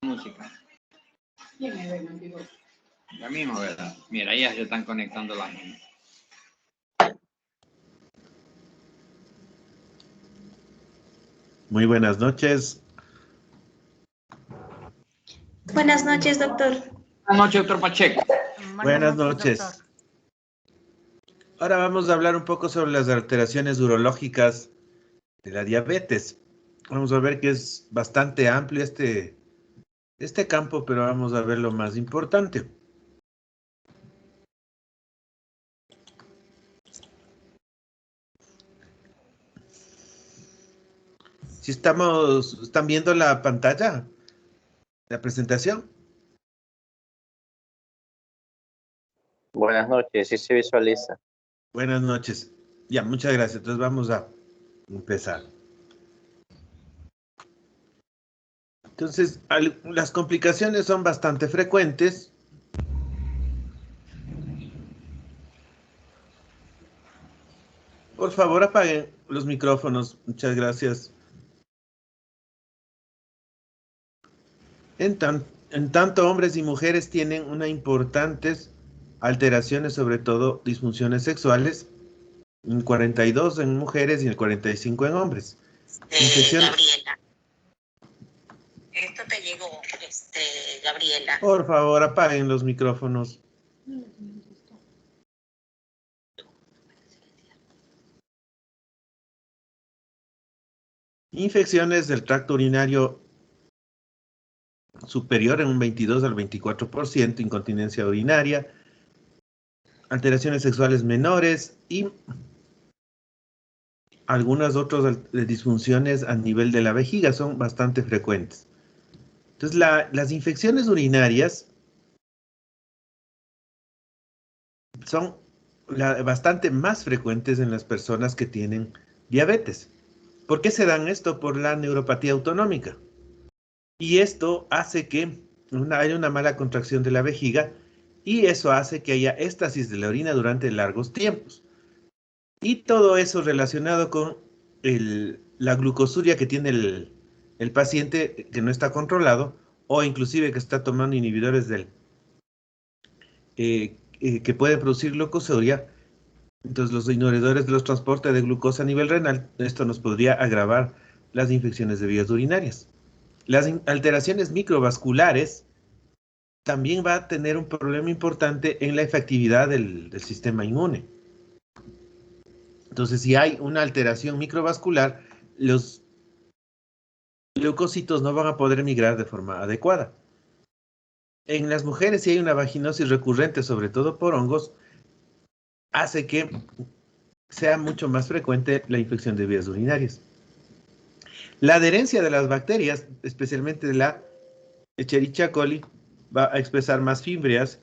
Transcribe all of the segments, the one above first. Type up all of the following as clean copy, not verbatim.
música. La misma, ¿verdad? Mira, ya se están conectando las mismas. Muy buenas noches. Buenas noches, doctor. Buenas noches, doctor Pacheco. Buenas noches. Doctor. Ahora vamos a hablar un poco sobre las alteraciones urológicas de la diabetes. Vamos a ver que es bastante amplio este campo, pero vamos a ver lo más importante. Si ¿están viendo la pantalla? ¿La presentación? Buenas noches, sí se visualiza. Buenas noches. Ya, muchas gracias. Entonces vamos a empezar. Entonces, las complicaciones son bastante frecuentes. Por favor, apaguen los micrófonos. Muchas gracias. En tanto, hombres y mujeres tienen una importantes alteraciones, sobre todo disfunciones sexuales, en 42 en mujeres y en 45 en hombres. Gabriela. Esto te llegó, Gabriela. Por favor, apaguen los micrófonos. Infecciones del tracto urinario superior en un 22 al 24%, incontinencia urinaria, alteraciones sexuales menores y algunas otras disfunciones a nivel de la vejiga son bastante frecuentes. Entonces, las infecciones urinarias son bastante más frecuentes en las personas que tienen diabetes. ¿Por qué se dan esto? Por la neuropatía autonómica. Y esto hace que haya una mala contracción de la vejiga y eso hace que haya éstasis de la orina durante largos tiempos. Y todo eso relacionado con la glucosuria que tiene el paciente que no está controlado o inclusive que está tomando inhibidores que pueden producir glucosuria. Entonces los inhibidores de los transportes de glucosa a nivel renal, esto nos podría agravar las infecciones de vías urinarias. Las alteraciones microvasculares también va a tener un problema importante en la efectividad del sistema inmune. Entonces, si hay una alteración microvascular, los leucocitos no van a poder migrar de forma adecuada. En las mujeres, si hay una vaginosis recurrente, sobre todo por hongos, hace que sea mucho más frecuente la infección de vías urinarias. La adherencia de las bacterias, especialmente de la Escherichia coli, va a expresar más fimbrias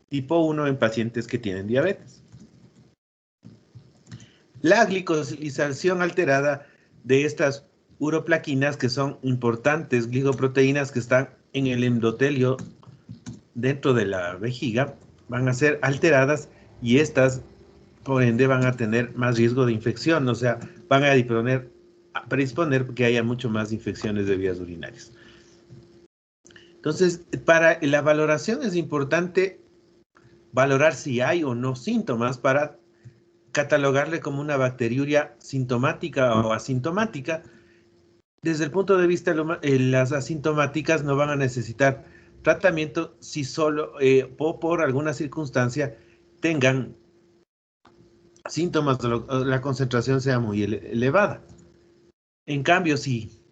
tipo 1 en pacientes que tienen diabetes. La glicosilación alterada de estas uroplaquinas, que son importantes glicoproteínas que están en el endotelio dentro de la vejiga, van a ser alteradas y estas, por ende, van a tener más riesgo de infección, o sea, van a predisponer que haya mucho más infecciones de vías urinarias. Entonces, para la valoración es importante valorar si hay o no síntomas para catalogarle como una bacteriuria sintomática o asintomática. Desde el punto de vista de las asintomáticas no van a necesitar tratamiento si solo o por alguna circunstancia tengan síntomas, la concentración sea muy elevada. En cambio, si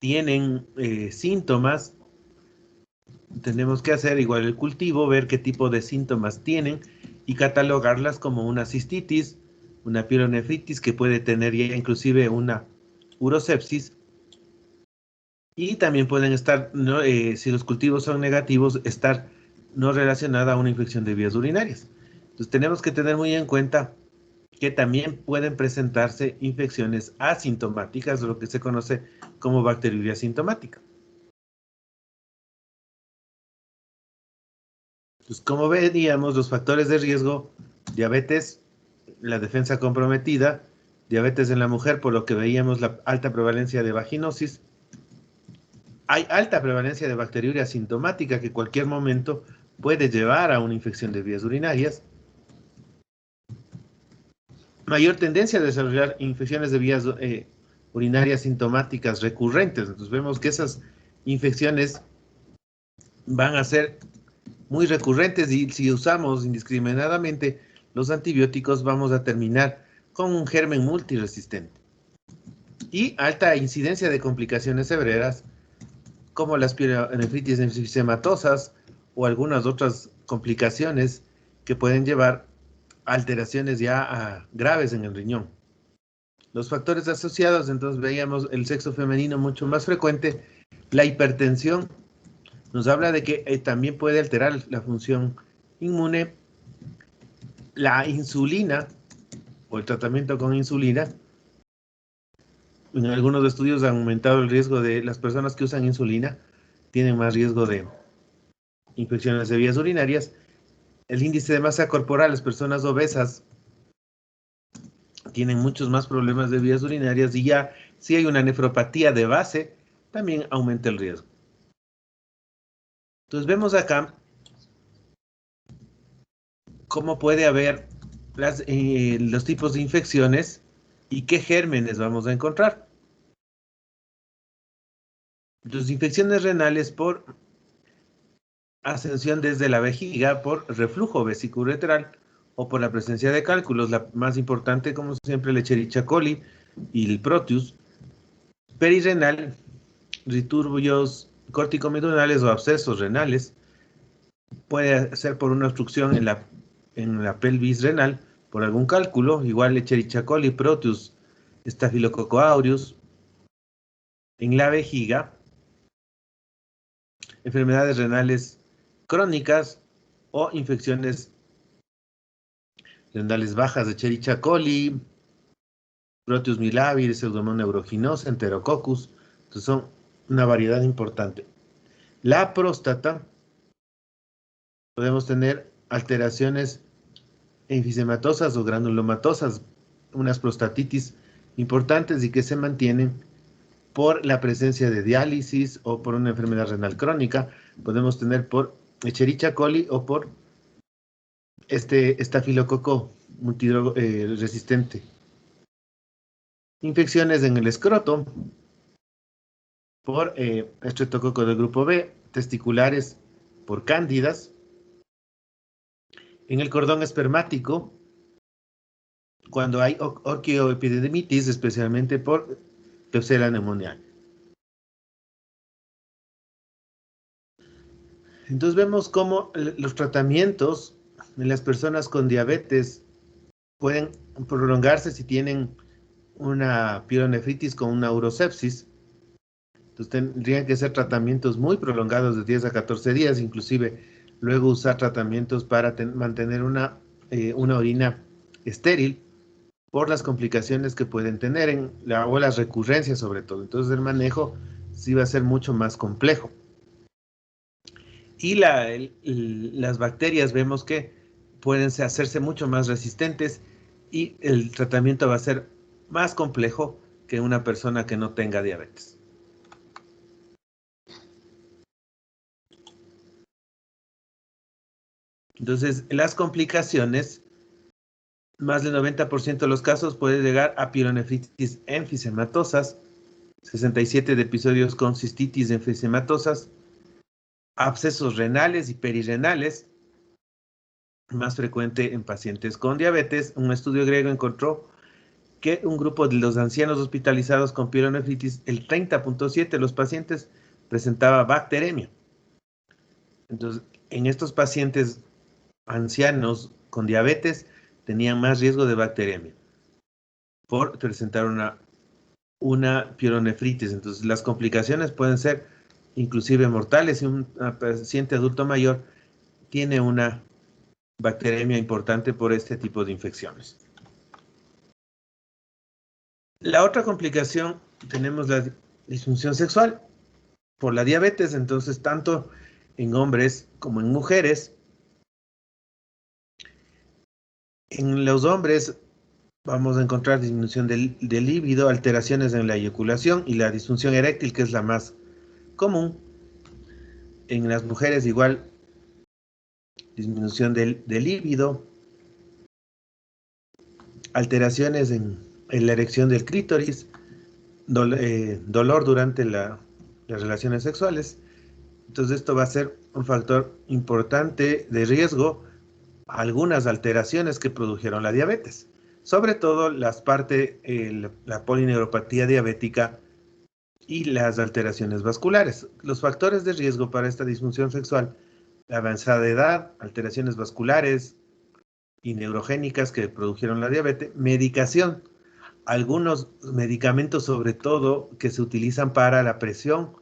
tienen síntomas, tenemos que hacer igual el cultivo, ver qué tipo de síntomas tienen y catalogarlas como una cistitis, una pielonefritis que puede tener ya inclusive una urosepsis. Y también pueden estar, si los cultivos son negativos, estar no relacionada a una infección de vías urinarias. Entonces tenemos que tener muy en cuenta que también pueden presentarse infecciones asintomáticas, lo que se conoce como bacteriuria asintomática. Pues como veíamos, los factores de riesgo: diabetes, la defensa comprometida, diabetes en la mujer, por lo que veíamos la alta prevalencia de vaginosis, hay alta prevalencia de bacteriuria asintomática que en cualquier momento puede llevar a una infección de vías urinarias. Mayor tendencia a desarrollar infecciones de vías urinarias sintomáticas recurrentes. Entonces vemos que esas infecciones van a ser muy recurrentes y si usamos indiscriminadamente los antibióticos vamos a terminar con un germen multiresistente. Y alta incidencia de complicaciones severas como las pielonefritis enfisematosas o algunas otras complicaciones que pueden llevar a alteraciones ya graves en el riñón. Los factores asociados, entonces veíamos el sexo femenino mucho más frecuente, la hipertensión, nos habla de que también puede alterar la función inmune, la insulina o el tratamiento con insulina. En algunos estudios han aumentado el riesgo de las personas que usan insulina, tienen más riesgo de infecciones de vías urinarias. El índice de masa corporal, las personas obesas tienen muchos más problemas de vías urinarias y ya si hay una nefropatía de base, también aumenta el riesgo. Entonces vemos acá cómo puede haber los tipos de infecciones y qué gérmenes vamos a encontrar. Entonces, infecciones renales por ascensión desde la vejiga, por reflujo vesicouretral o por la presencia de cálculos. La más importante, como siempre, el Escherichia coli y el Proteus. Perirrenal, riturbios corticomedunales o abscesos renales. Puede ser por una obstrucción en la pelvis renal, por algún cálculo, igual Escherichia coli, Proteus, Staphylococcus aureus. En la vejiga, enfermedades renales crónicas o infecciones renales bajas de Escherichia coli, Proteus millavir, Pseudomonas aeruginosa, Enterococcus. Entonces son una variedad importante. La próstata, podemos tener alteraciones enfisematosas o granulomatosas, unas prostatitis importantes y que se mantienen por la presencia de diálisis o por una enfermedad renal crónica. Podemos tener por Escherichia coli o por estafilococo multiresistente. Infecciones en el escroto por estreptococo del grupo B, testiculares por cándidas. En el cordón espermático, cuando hay orquioepididimitis, especialmente por Klebsiella pneumoniae. Entonces vemos cómo los tratamientos en las personas con diabetes pueden prolongarse si tienen una pielonefritis con una urosepsis. Entonces tendrían que ser tratamientos muy prolongados de 10 a 14 días, inclusive luego usar tratamientos para mantener una orina estéril por las complicaciones que pueden tener o las recurrencias sobre todo. Entonces el manejo sí va a ser mucho más complejo. Y las bacterias vemos que pueden hacerse mucho más resistentes y el tratamiento va a ser más complejo que una persona que no tenga diabetes. Entonces, las complicaciones, más del 90% de los casos puede llegar a pielonefritis enfisematosas, 67 de episodios con cistitis enfisematosas, abscesos renales y perirrenales, más frecuente en pacientes con diabetes. Un estudio griego encontró que un grupo de los ancianos hospitalizados con pielonefritis, el 30.7% de los pacientes presentaba bacteremia. Entonces, en estos pacientes ancianos con diabetes tenían más riesgo de bacteremia por presentar una pielonefritis. Entonces, las complicaciones pueden ser inclusive mortales si un paciente adulto mayor tiene una bacteremia importante por este tipo de infecciones. La otra complicación, tenemos la disfunción sexual por la diabetes, entonces tanto en hombres como en mujeres. En los hombres vamos a encontrar disminución del líbido, alteraciones en la eyaculación y la disfunción eréctil, que es la más común. En las mujeres igual, disminución del líbido, alteraciones en la erección del clítoris, dolor durante las relaciones sexuales. Entonces esto va a ser un factor importante de riesgo a algunas alteraciones que produjeron la diabetes, sobre todo la polineuropatía diabética y las alteraciones vasculares. Los factores de riesgo para esta disfunción sexual: la avanzada edad, alteraciones vasculares y neurogénicas que produjeron la diabetes, medicación, algunos medicamentos sobre todo que se utilizan para la presión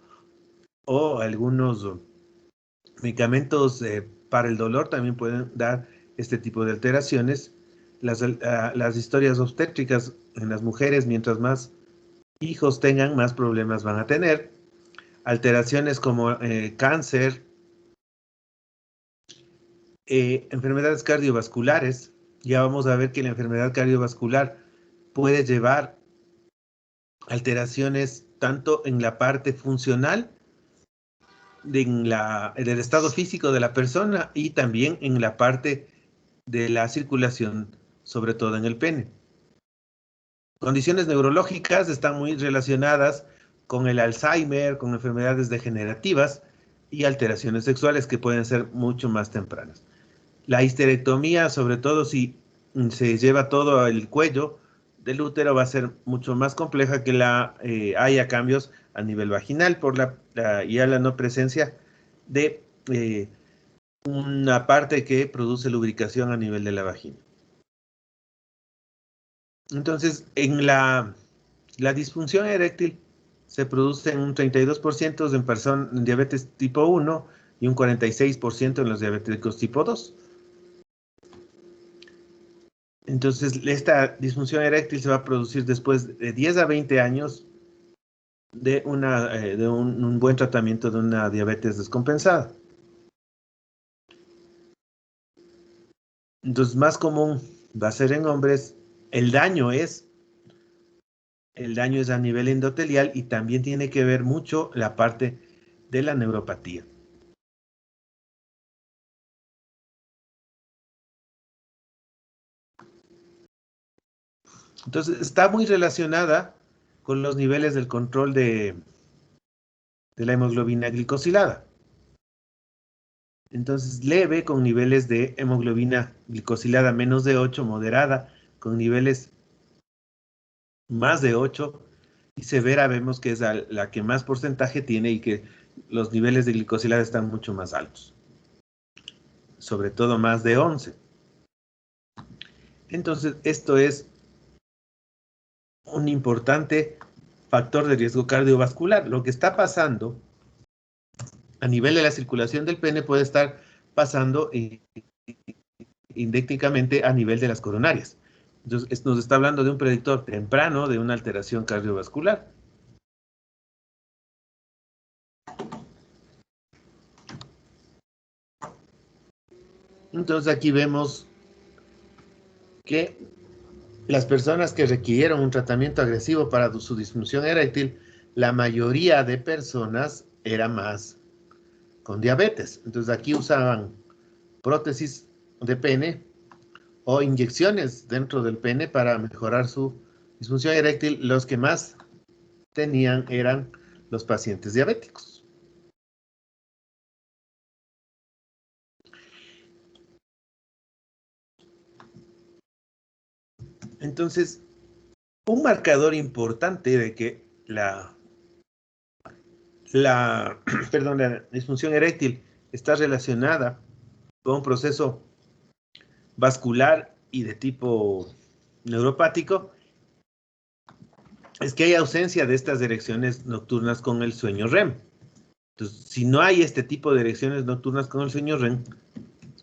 o algunos medicamentos para el dolor también pueden dar este tipo de alteraciones. Las historias obstétricas en las mujeres, mientras más hijos tengan, más problemas van a tener. Alteraciones como cáncer, enfermedades cardiovasculares. Ya vamos a ver que la enfermedad cardiovascular puede llevar alteraciones tanto en la parte funcional, en el estado físico de la persona, y también en la parte de la circulación, sobre todo en el pene. Condiciones neurológicas están muy relacionadas con el Alzheimer, con enfermedades degenerativas y alteraciones sexuales que pueden ser mucho más tempranas. La histerectomía, sobre todo si se lleva todo el cuello del útero, va a ser mucho más compleja que haya cambios a nivel vaginal por ya la no presencia de una parte que produce lubricación a nivel de la vagina. Entonces, en la disfunción eréctil se produce en un 32% en personas en diabetes tipo 1 y un 46% en los diabéticos tipo 2. Entonces, esta disfunción eréctil se va a producir después de 10 a 20 años de un buen tratamiento de una diabetes descompensada. Entonces, más común va a ser en hombres. El daño es a nivel endotelial y también tiene que ver mucho la parte de la neuropatía. Entonces, está muy relacionada con los niveles del control de la hemoglobina glicosilada. Entonces, leve con niveles de hemoglobina glicosilada menos de 8, moderada con niveles más de 8, y severa vemos que es la que más porcentaje tiene y que los niveles de glicosilada están mucho más altos, sobre todo más de 11. Entonces, esto es un importante factor de riesgo cardiovascular. Lo que está pasando a nivel de la circulación del pene puede estar pasando indísticamente a nivel de las coronarias. Entonces, nos está hablando de un predictor temprano de una alteración cardiovascular. Entonces, aquí vemos que las personas que requirieron un tratamiento agresivo para su disfunción eréctil, la mayoría de personas era más con diabetes. Entonces, aquí usaban prótesis de pene o inyecciones dentro del pene para mejorar su disfunción eréctil. Los que más tenían eran los pacientes diabéticos. Entonces, un marcador importante de que la disfunción eréctil está relacionada con un proceso vascular y de tipo neuropático es que hay ausencia de estas erecciones nocturnas con el sueño REM. Entonces, si no hay este tipo de erecciones nocturnas con el sueño REM,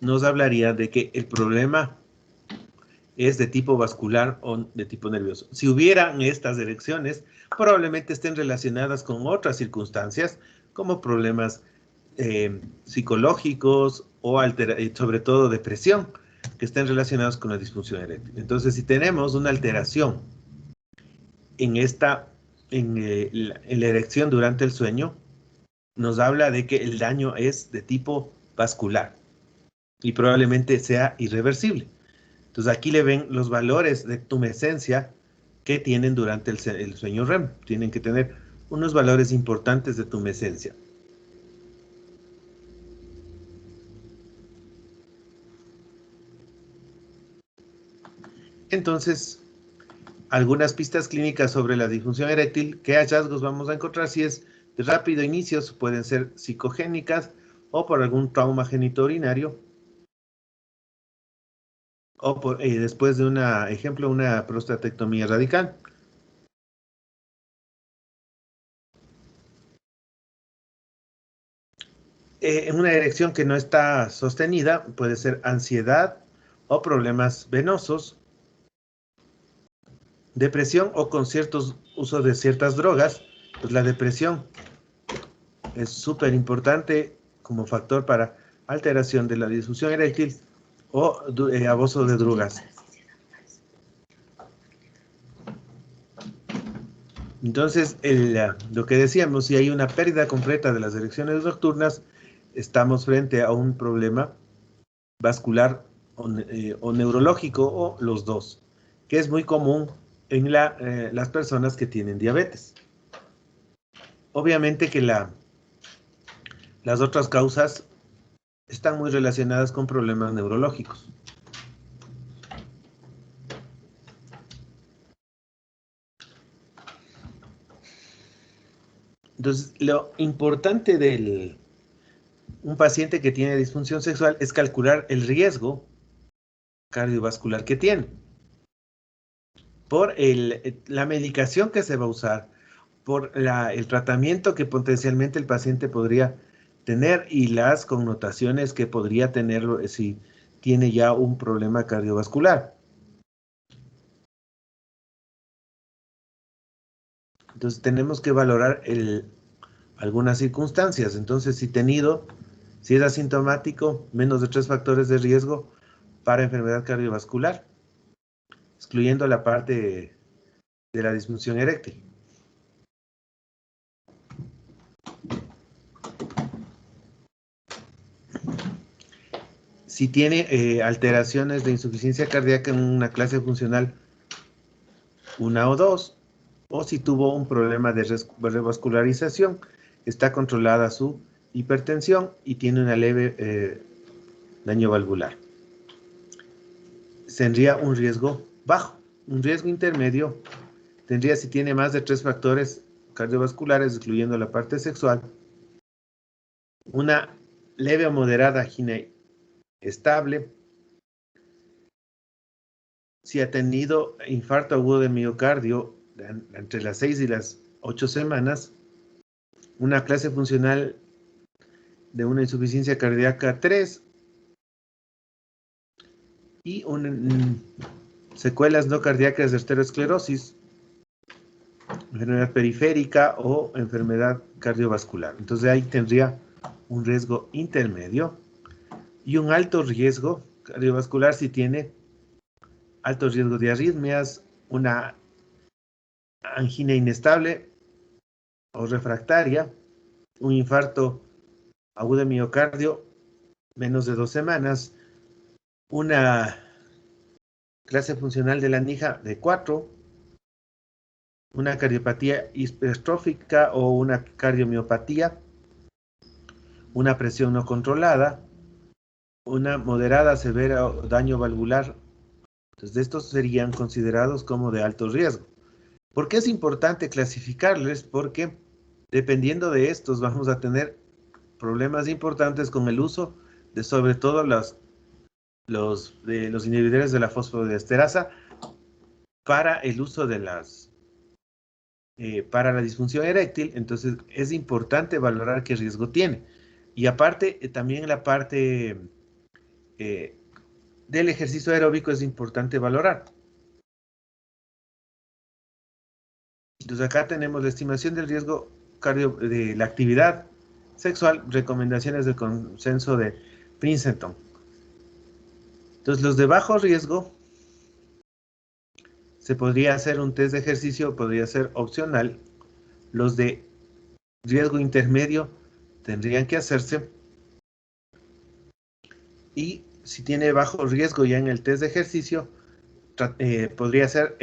nos hablaría de que el problema es de tipo vascular o de tipo nervioso. Si hubieran estas erecciones, probablemente estén relacionadas con otras circunstancias, como problemas psicológicos o sobre todo depresión, que estén relacionados con la disfunción eréctil. Entonces, si tenemos una alteración en la erección durante el sueño, nos habla de que el daño es de tipo vascular y probablemente sea irreversible. Entonces aquí le ven los valores de tumescencia que tienen durante el sueño REM. Tienen que tener unos valores importantes de tumescencia. Entonces, algunas pistas clínicas sobre la disfunción eréctil, ¿qué hallazgos vamos a encontrar? Si es de rápido inicio, pueden ser psicogénicas o por algún trauma genitourinario, o después de una prostatectomía radical. En una erección que no está sostenida, puede ser ansiedad o problemas venosos, depresión o con ciertos usos de ciertas drogas. Pues la depresión es súper importante como factor para alteración de la disfunción eréctil o abuso de drogas. Entonces, lo que decíamos, si hay una pérdida completa de las erecciones nocturnas, estamos frente a un problema vascular o neurológico o los dos, que es muy común en las personas que tienen diabetes. Obviamente que las otras causas están muy relacionadas con problemas neurológicos. Entonces, lo importante de un paciente que tiene disfunción sexual es calcular el riesgo cardiovascular que tiene. Por la medicación que se va a usar, por el tratamiento que potencialmente el paciente podría tener y las connotaciones que podría tener si tiene ya un problema cardiovascular. Entonces tenemos que valorar algunas circunstancias. Entonces, si es asintomático, menos de 3 factores de riesgo para enfermedad cardiovascular, excluyendo la parte de la disfunción eréctil. Si tiene alteraciones de insuficiencia cardíaca en una clase funcional 1 o 2, o si tuvo un problema de revascularización, está controlada su hipertensión y tiene una leve daño valvular. Tendría un riesgo bajo. Un riesgo intermedio tendría si tiene más de 3 factores cardiovasculares, excluyendo la parte sexual, una leve o moderada angina estable, si ha tenido infarto agudo de miocardio entre las 6 y las 8 semanas, una clase funcional de una insuficiencia cardíaca 3 y secuelas no cardíacas de arteriosclerosis, enfermedad periférica o enfermedad cardiovascular. Entonces ahí tendría un riesgo intermedio y un alto riesgo cardiovascular si tiene alto riesgo de arritmias, una angina inestable o refractaria, un infarto agudo de miocardio menos de 2 semanas, una clase funcional de la NIJA de 4, una cardiopatía hipertrófica o una cardiomiopatía, una presión no controlada, una moderada severa daño valvular. Entonces, estos serían considerados como de alto riesgo. ¿Por qué es importante clasificarles? Porque dependiendo de estos vamos a tener problemas importantes con el uso de sobre todo los inhibidores de la fosfodiesterasa para el uso de para la disfunción eréctil. Entonces es importante valorar qué riesgo tiene. Y aparte, también la parte del ejercicio aeróbico es importante valorar. Entonces acá tenemos la estimación del riesgo de la actividad sexual, recomendaciones del consenso de Princeton. Entonces los de bajo riesgo, se podría hacer un test de ejercicio, podría ser opcional. Los de riesgo intermedio tendrían que hacerse. Y si tiene bajo riesgo ya en el test de ejercicio, podría ser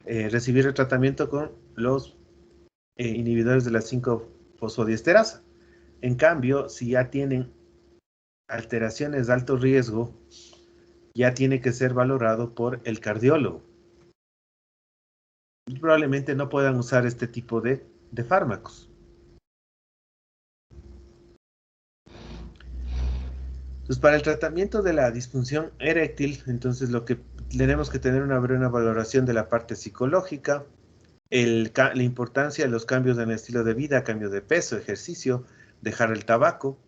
recibir el tratamiento con los inhibidores de la 5-fosfodiesterasa. En cambio, si ya tienen alteraciones de alto riesgo, ya tiene que ser valorado por el cardiólogo. Y probablemente no puedan usar este tipo de fármacos. Entonces, para el tratamiento de la disfunción eréctil, entonces lo que tenemos que tener una buena valoración de la parte psicológica, la importancia de los cambios en el estilo de vida, cambio de peso, ejercicio, dejar el tabaco.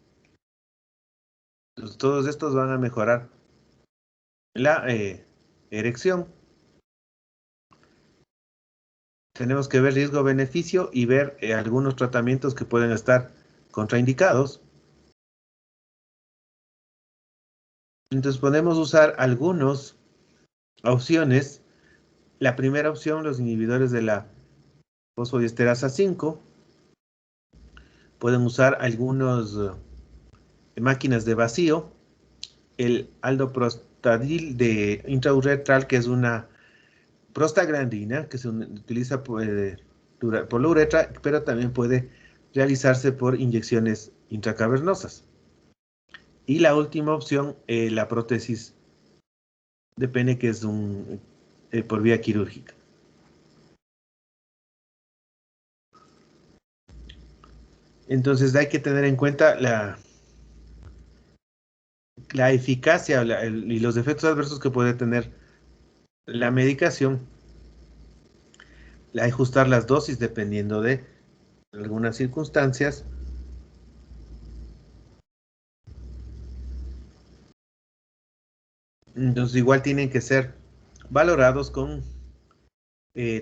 Entonces, todos estos van a mejorar la erección. Tenemos que ver riesgo-beneficio y ver algunos tratamientos que pueden estar contraindicados. Entonces podemos usar algunas opciones. La primera opción, los inhibidores de la fosfodiesterasa 5. Pueden usar algunas máquinas de vacío. El aldoprostadil de intrauretral, que es una prostaglandina que se utiliza por la uretra, pero también puede realizarse por inyecciones intracavernosas. Y la última opción, la prótesis de pene, que es por vía quirúrgica. Entonces hay que tener en cuenta la eficacia y los efectos adversos que puede tener la medicación. Ajustar las dosis dependiendo de algunas circunstancias. Entonces igual tienen que ser valorados con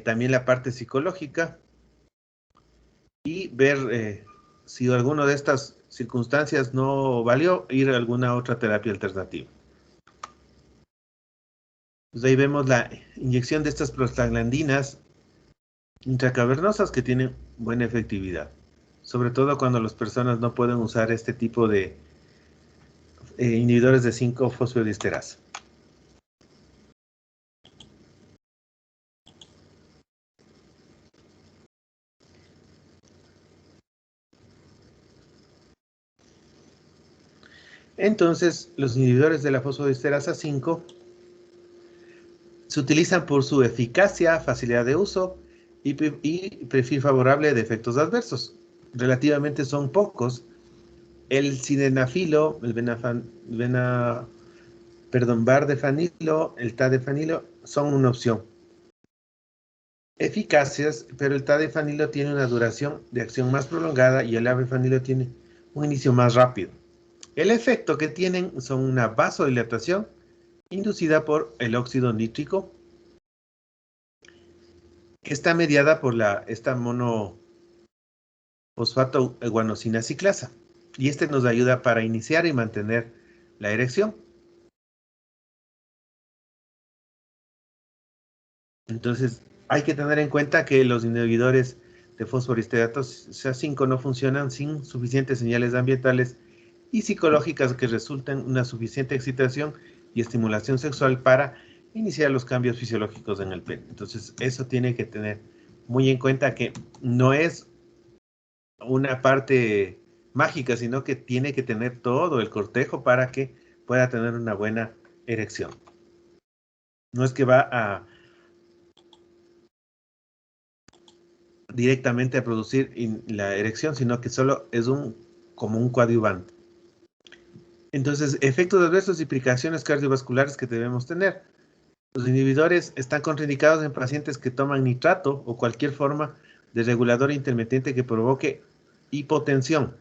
también la parte psicológica y ver si alguna de estas circunstancias no valió, ir a alguna otra terapia alternativa. Pues ahí vemos la inyección de estas prostaglandinas intracavernosas que tienen buena efectividad, sobre todo cuando las personas no pueden usar este tipo de inhibidores de 5-fosfodiesterasa. Entonces, los inhibidores de la fosfodiesterasa 5 se utilizan por su eficacia, facilidad de uso y perfil favorable de efectos adversos. Relativamente son pocos. El sildenafilo, el vardefanilo, el tadefenilo son una opción. Eficaces, pero el tadefenilo tiene una duración de acción más prolongada y el avefenilo tiene un inicio más rápido. El efecto que tienen son una vasodilatación inducida por el óxido nítrico, que está mediada por esta monofosfato guanosina ciclasa. Y este nos ayuda para iniciar y mantener la erección. Entonces, hay que tener en cuenta que los inhibidores de fosfodiesterasa 5 no funcionan sin suficientes señales ambientales y psicológicas que resulten una suficiente excitación y estimulación sexual para iniciar los cambios fisiológicos en el pene. Entonces, eso tiene que tener muy en cuenta, que no es una parte mágica, sino que tiene que tener todo el cortejo para que pueda tener una buena erección. No es que va directamente a producir la erección, sino que solo es como un coadyuvante. Entonces, efectos adversos y implicaciones cardiovasculares que debemos tener. Los inhibidores están contraindicados en pacientes que toman nitrato o cualquier forma de regulador intermitente que provoque hipotensión.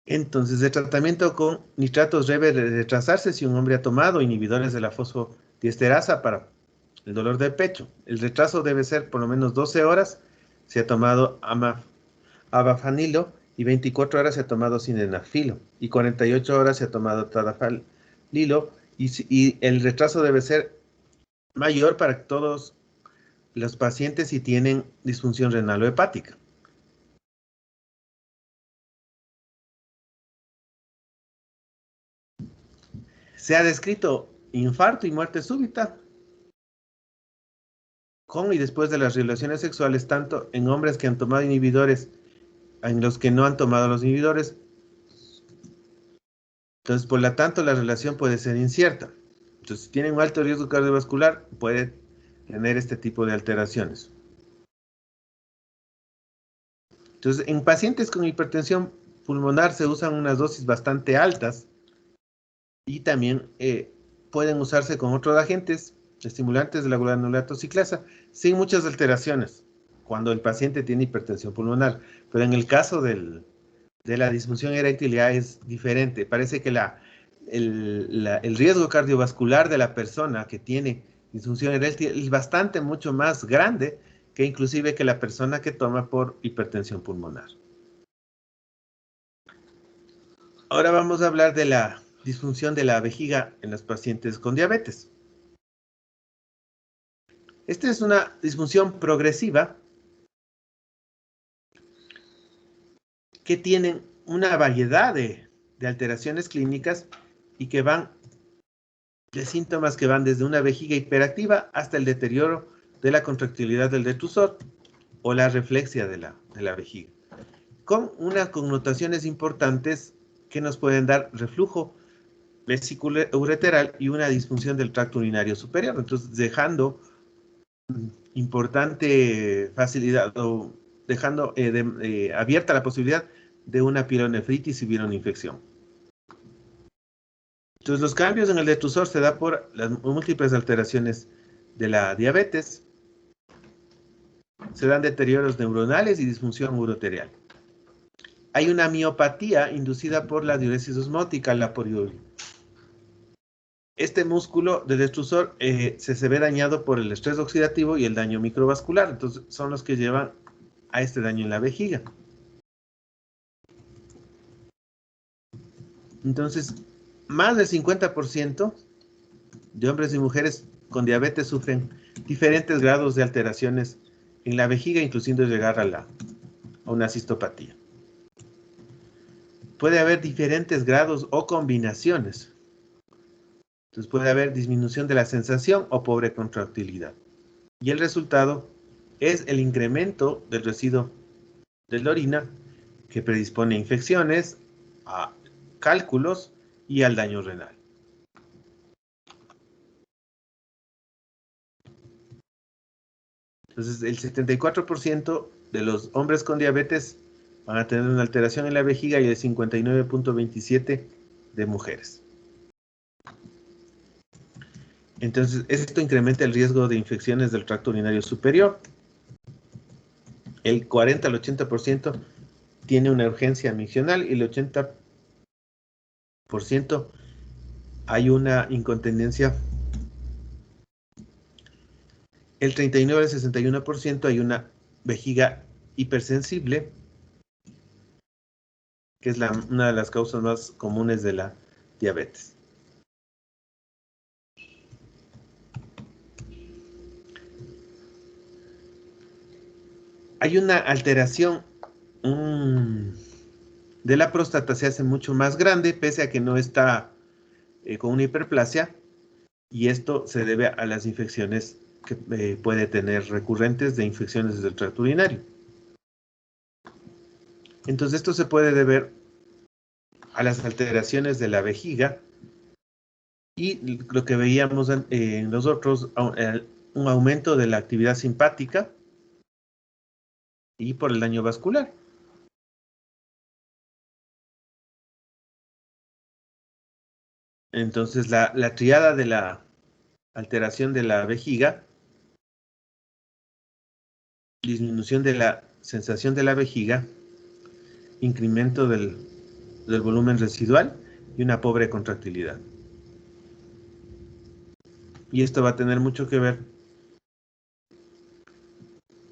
Entonces, el tratamiento con nitratos debe retrasarse si un hombre ha tomado inhibidores de la fosfodiesterasa para el dolor de pecho. El retraso debe ser por lo menos 12 horas si ha tomado avafanilo y 24 horas se ha tomado sildenafilo y 48 horas se ha tomado tadalafilo, y el retraso debe ser mayor para todos los pacientes si tienen disfunción renal o hepática. Se ha descrito infarto y muerte súbita con y después de las relaciones sexuales, tanto en hombres que han tomado inhibidores, en los que no han tomado los inhibidores. Entonces, por lo tanto, la relación puede ser incierta. Entonces, si tienen un alto riesgo cardiovascular, puede tener este tipo de alteraciones. Entonces, en pacientes con hipertensión pulmonar se usan unas dosis bastante altas y también pueden usarse con otros agentes estimulantes de la granulata ciclasa sin muchas alteraciones cuando el paciente tiene hipertensión pulmonar. Pero en el caso de la disfunción eréctil ya es diferente. Parece que el riesgo cardiovascular de la persona que tiene disfunción eréctil es bastante mucho más grande que inclusive que la persona que toma por hipertensión pulmonar. Ahora vamos a hablar de la disfunción de la vejiga en los pacientes con diabetes. Esta es una disfunción progresiva que tienen una variedad de alteraciones clínicas y que van de síntomas que van desde una vejiga hiperactiva hasta el deterioro de la contractilidad del detrusor o la reflexia de la vejiga, con unas connotaciones importantes que nos pueden dar reflujo vesículo-ureteral y una disfunción del tracto urinario superior. Entonces, dejando importante facilidad o dejando abierta la posibilidad de una pielonefritis y vía una infección. Entonces, los cambios en el detrusor se da por las múltiples alteraciones de la diabetes. Se dan deterioros neuronales y disfunción uroterial. Hay una miopatía inducida por la diuresis osmótica, la poliuria. Este músculo del detrusor se ve dañado por el estrés oxidativo y el daño microvascular. Entonces, son los que llevan a este daño en la vejiga. Entonces, más del 50% de hombres y mujeres con diabetes sufren diferentes grados de alteraciones en la vejiga, inclusive llegar a una cistopatía. Puede haber diferentes grados o combinaciones. Entonces puede haber disminución de la sensación o pobre contractilidad. Y el resultado es el incremento del residuo de la orina que predispone a infecciones, a cálculos y al daño renal. Entonces, el 74% de los hombres con diabetes van a tener una alteración en la vejiga y el 59.27% de mujeres. Entonces, esto incrementa el riesgo de infecciones del tracto urinario superior. El 40 al 80% tiene una urgencia miccional y el 80% hay una incontinencia. El 39 al 61% hay una vejiga hipersensible, que es una de las causas más comunes de la diabetes. Hay una alteración de la próstata, se hace mucho más grande, pese a que no está con una hiperplasia, y esto se debe a las infecciones que puede tener recurrentes de infecciones del tracto urinario. Entonces, esto se puede deber a las alteraciones de la vejiga y lo que veíamos en los otros, un aumento de la actividad simpática y por el daño vascular. Entonces, la triada de la alteración de la vejiga, disminución de la sensación de la vejiga, incremento del volumen residual y una pobre contractilidad. Y esto va a tener mucho que ver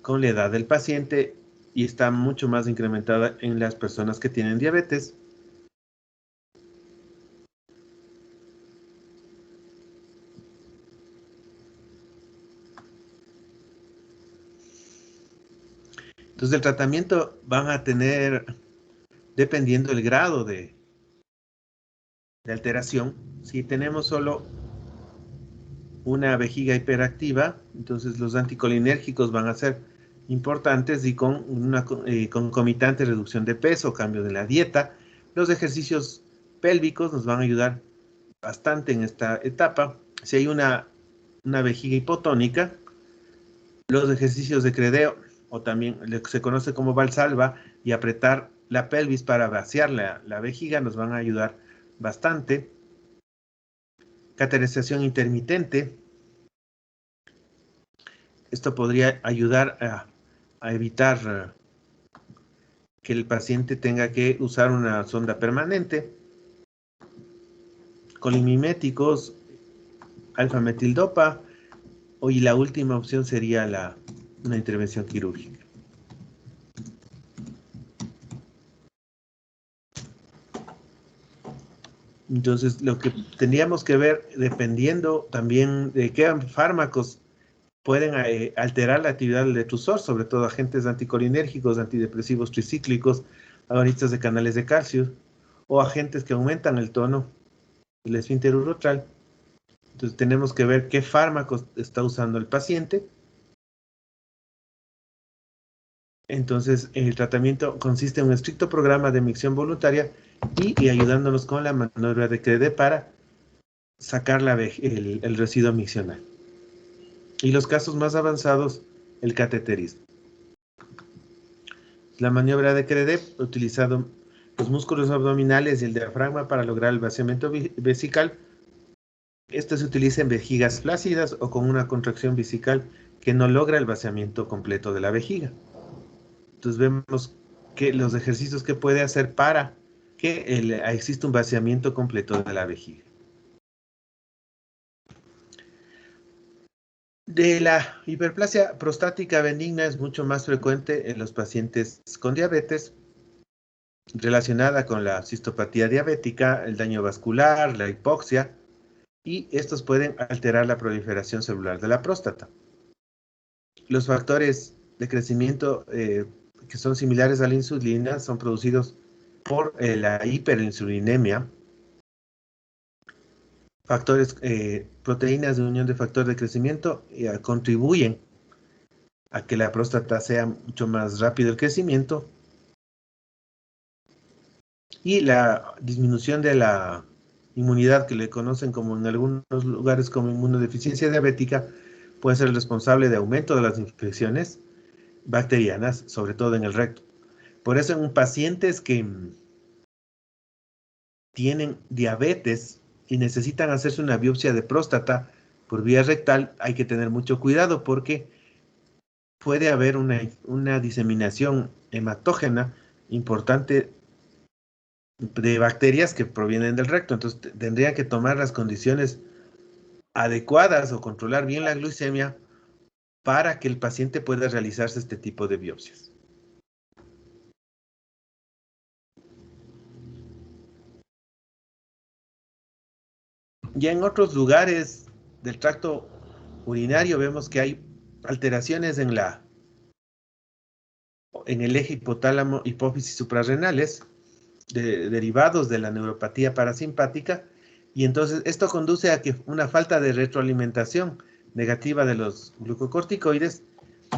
con la edad del paciente y está mucho más incrementada en las personas que tienen diabetes. Entonces, el tratamiento van a tener, dependiendo del grado de de alteración. Si tenemos solo una vejiga hiperactiva, entonces los anticolinérgicos van a ser importantes y con una concomitante reducción de peso, cambio de la dieta. Los ejercicios pélvicos nos van a ayudar bastante en esta etapa. Si hay una vejiga hipotónica, los ejercicios de credeo, o también lo que se conoce como valsalva, y apretar la pelvis para vaciar la vejiga nos van a ayudar bastante. Cateterización intermitente. Esto podría ayudar a evitar que el paciente tenga que usar una sonda permanente. Colimiméticos, alfa-metildopa, y la última opción sería una intervención quirúrgica. Entonces, lo que tendríamos que ver, dependiendo también de qué fármacos pueden alterar la actividad del detrusor, sobre todo agentes anticolinérgicos, antidepresivos tricíclicos, agonistas de canales de calcio, o agentes que aumentan el tono del esfínter urotral. Entonces tenemos que ver qué fármacos está usando el paciente. Entonces el tratamiento consiste en un estricto programa de micción voluntaria y ayudándonos con la maniobra de Credé para sacar el residuo miccional. Y los casos más avanzados, el cateterismo. La maniobra de Credé, utilizando los músculos abdominales y el diafragma para lograr el vaciamiento vesical. Esto se utiliza en vejigas flácidas o con una contracción vesical que no logra el vaciamiento completo de la vejiga. Entonces vemos que los ejercicios que puede hacer para que exista un vaciamiento completo de la vejiga. De la hiperplasia prostática benigna es mucho más frecuente en los pacientes con diabetes, relacionada con la cistopatía diabética, el daño vascular, la hipoxia, y estos pueden alterar la proliferación celular de la próstata. Los factores de crecimiento que son similares a la insulina son producidos por la hiperinsulinemia. Factores, proteínas de unión de factor de crecimiento contribuyen a que la próstata sea mucho más rápido el crecimiento. Y la disminución de la inmunidad, que le conocen como en algunos lugares como inmunodeficiencia diabética, puede ser el responsable de aumento de las infecciones bacterianas, sobre todo en el recto. Por eso en pacientes que tienen diabetes y necesitan hacerse una biopsia de próstata por vía rectal, hay que tener mucho cuidado porque puede haber una diseminación hematógena importante de bacterias que provienen del recto. Entonces tendrían que tomar las condiciones adecuadas o controlar bien la glucemia para que el paciente pueda realizarse este tipo de biopsias. Ya en otros lugares del tracto urinario vemos que hay alteraciones en el eje hipotálamo hipófisis suprarrenales derivados de la neuropatía parasimpática, y entonces esto conduce a que una falta de retroalimentación negativa de los glucocorticoides,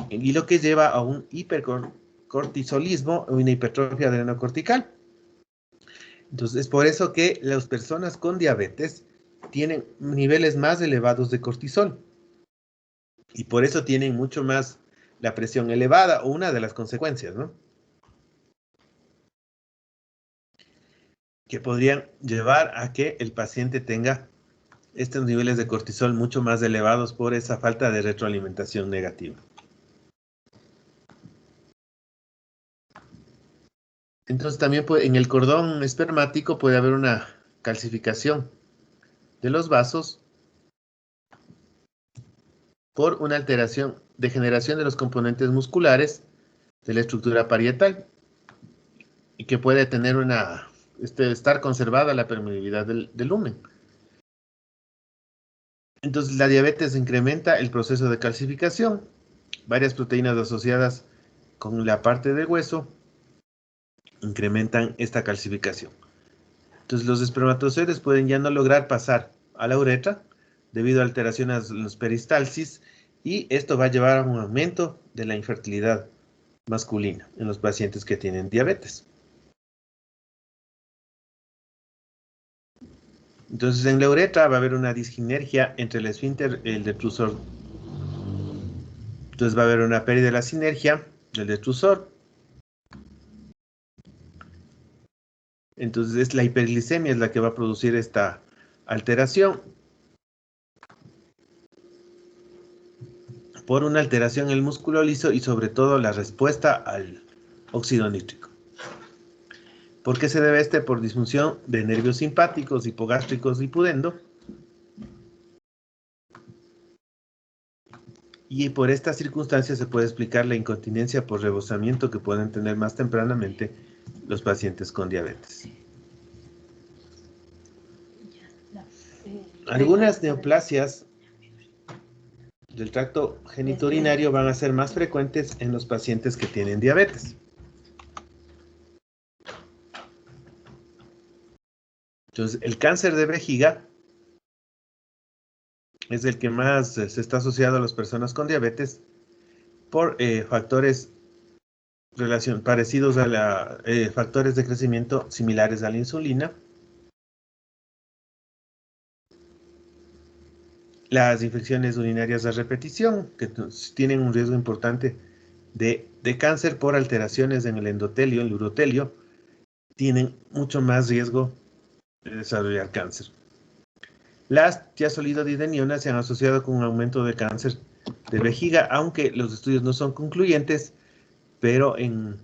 y lo que lleva a un hipercortisolismo o una hipertrofia adrenocortical. Entonces es por eso que las personas con diabetes tienen niveles más elevados de cortisol, y por eso tienen mucho más la presión elevada, o una de las consecuencias, ¿no?, que podrían llevar a que el paciente tenga estos niveles de cortisol mucho más elevados por esa falta de retroalimentación negativa. Entonces también en el cordón espermático puede haber una calcificación de los vasos por una alteración, degeneración de los componentes musculares de la estructura parietal, y que puede tener estar conservada la permeabilidad del lumen. Entonces la diabetes incrementa el proceso de calcificación. Varias proteínas asociadas con la parte del hueso incrementan esta calcificación. Entonces los espermatozoides pueden ya no lograr pasar a la uretra debido a alteraciones en los peristalsis y esto va a llevar a un aumento de la infertilidad masculina en los pacientes que tienen diabetes. Entonces en la uretra va a haber una disginergia entre el esfínter y el detrusor. Entonces va a haber una pérdida de la sinergia del detrusor. Entonces la hiperglicemia es la que va a producir esta alteración. Por una alteración en el músculo liso y sobre todo la respuesta al óxido nítrico. ¿Por qué se debe este? Por disfunción de nervios simpáticos, hipogástricos y pudendo. Y por esta circunstancia se puede explicar la incontinencia por rebosamiento que pueden tener más tempranamente los pacientes con diabetes. Algunas neoplasias del tracto genitourinario van a ser más frecuentes en los pacientes que tienen diabetes. Entonces, el cáncer de vejiga es el que más se está asociado a las personas con diabetes por factores parecidos a factores de crecimiento similares a la insulina. Las infecciones urinarias a repetición, que tienen un riesgo importante de cáncer por alteraciones en el endotelio, el urotelio, tienen mucho más riesgo de desarrollar cáncer. Las tiazolidodidinionas se han asociado con un aumento de cáncer de vejiga, aunque los estudios no son concluyentes, pero en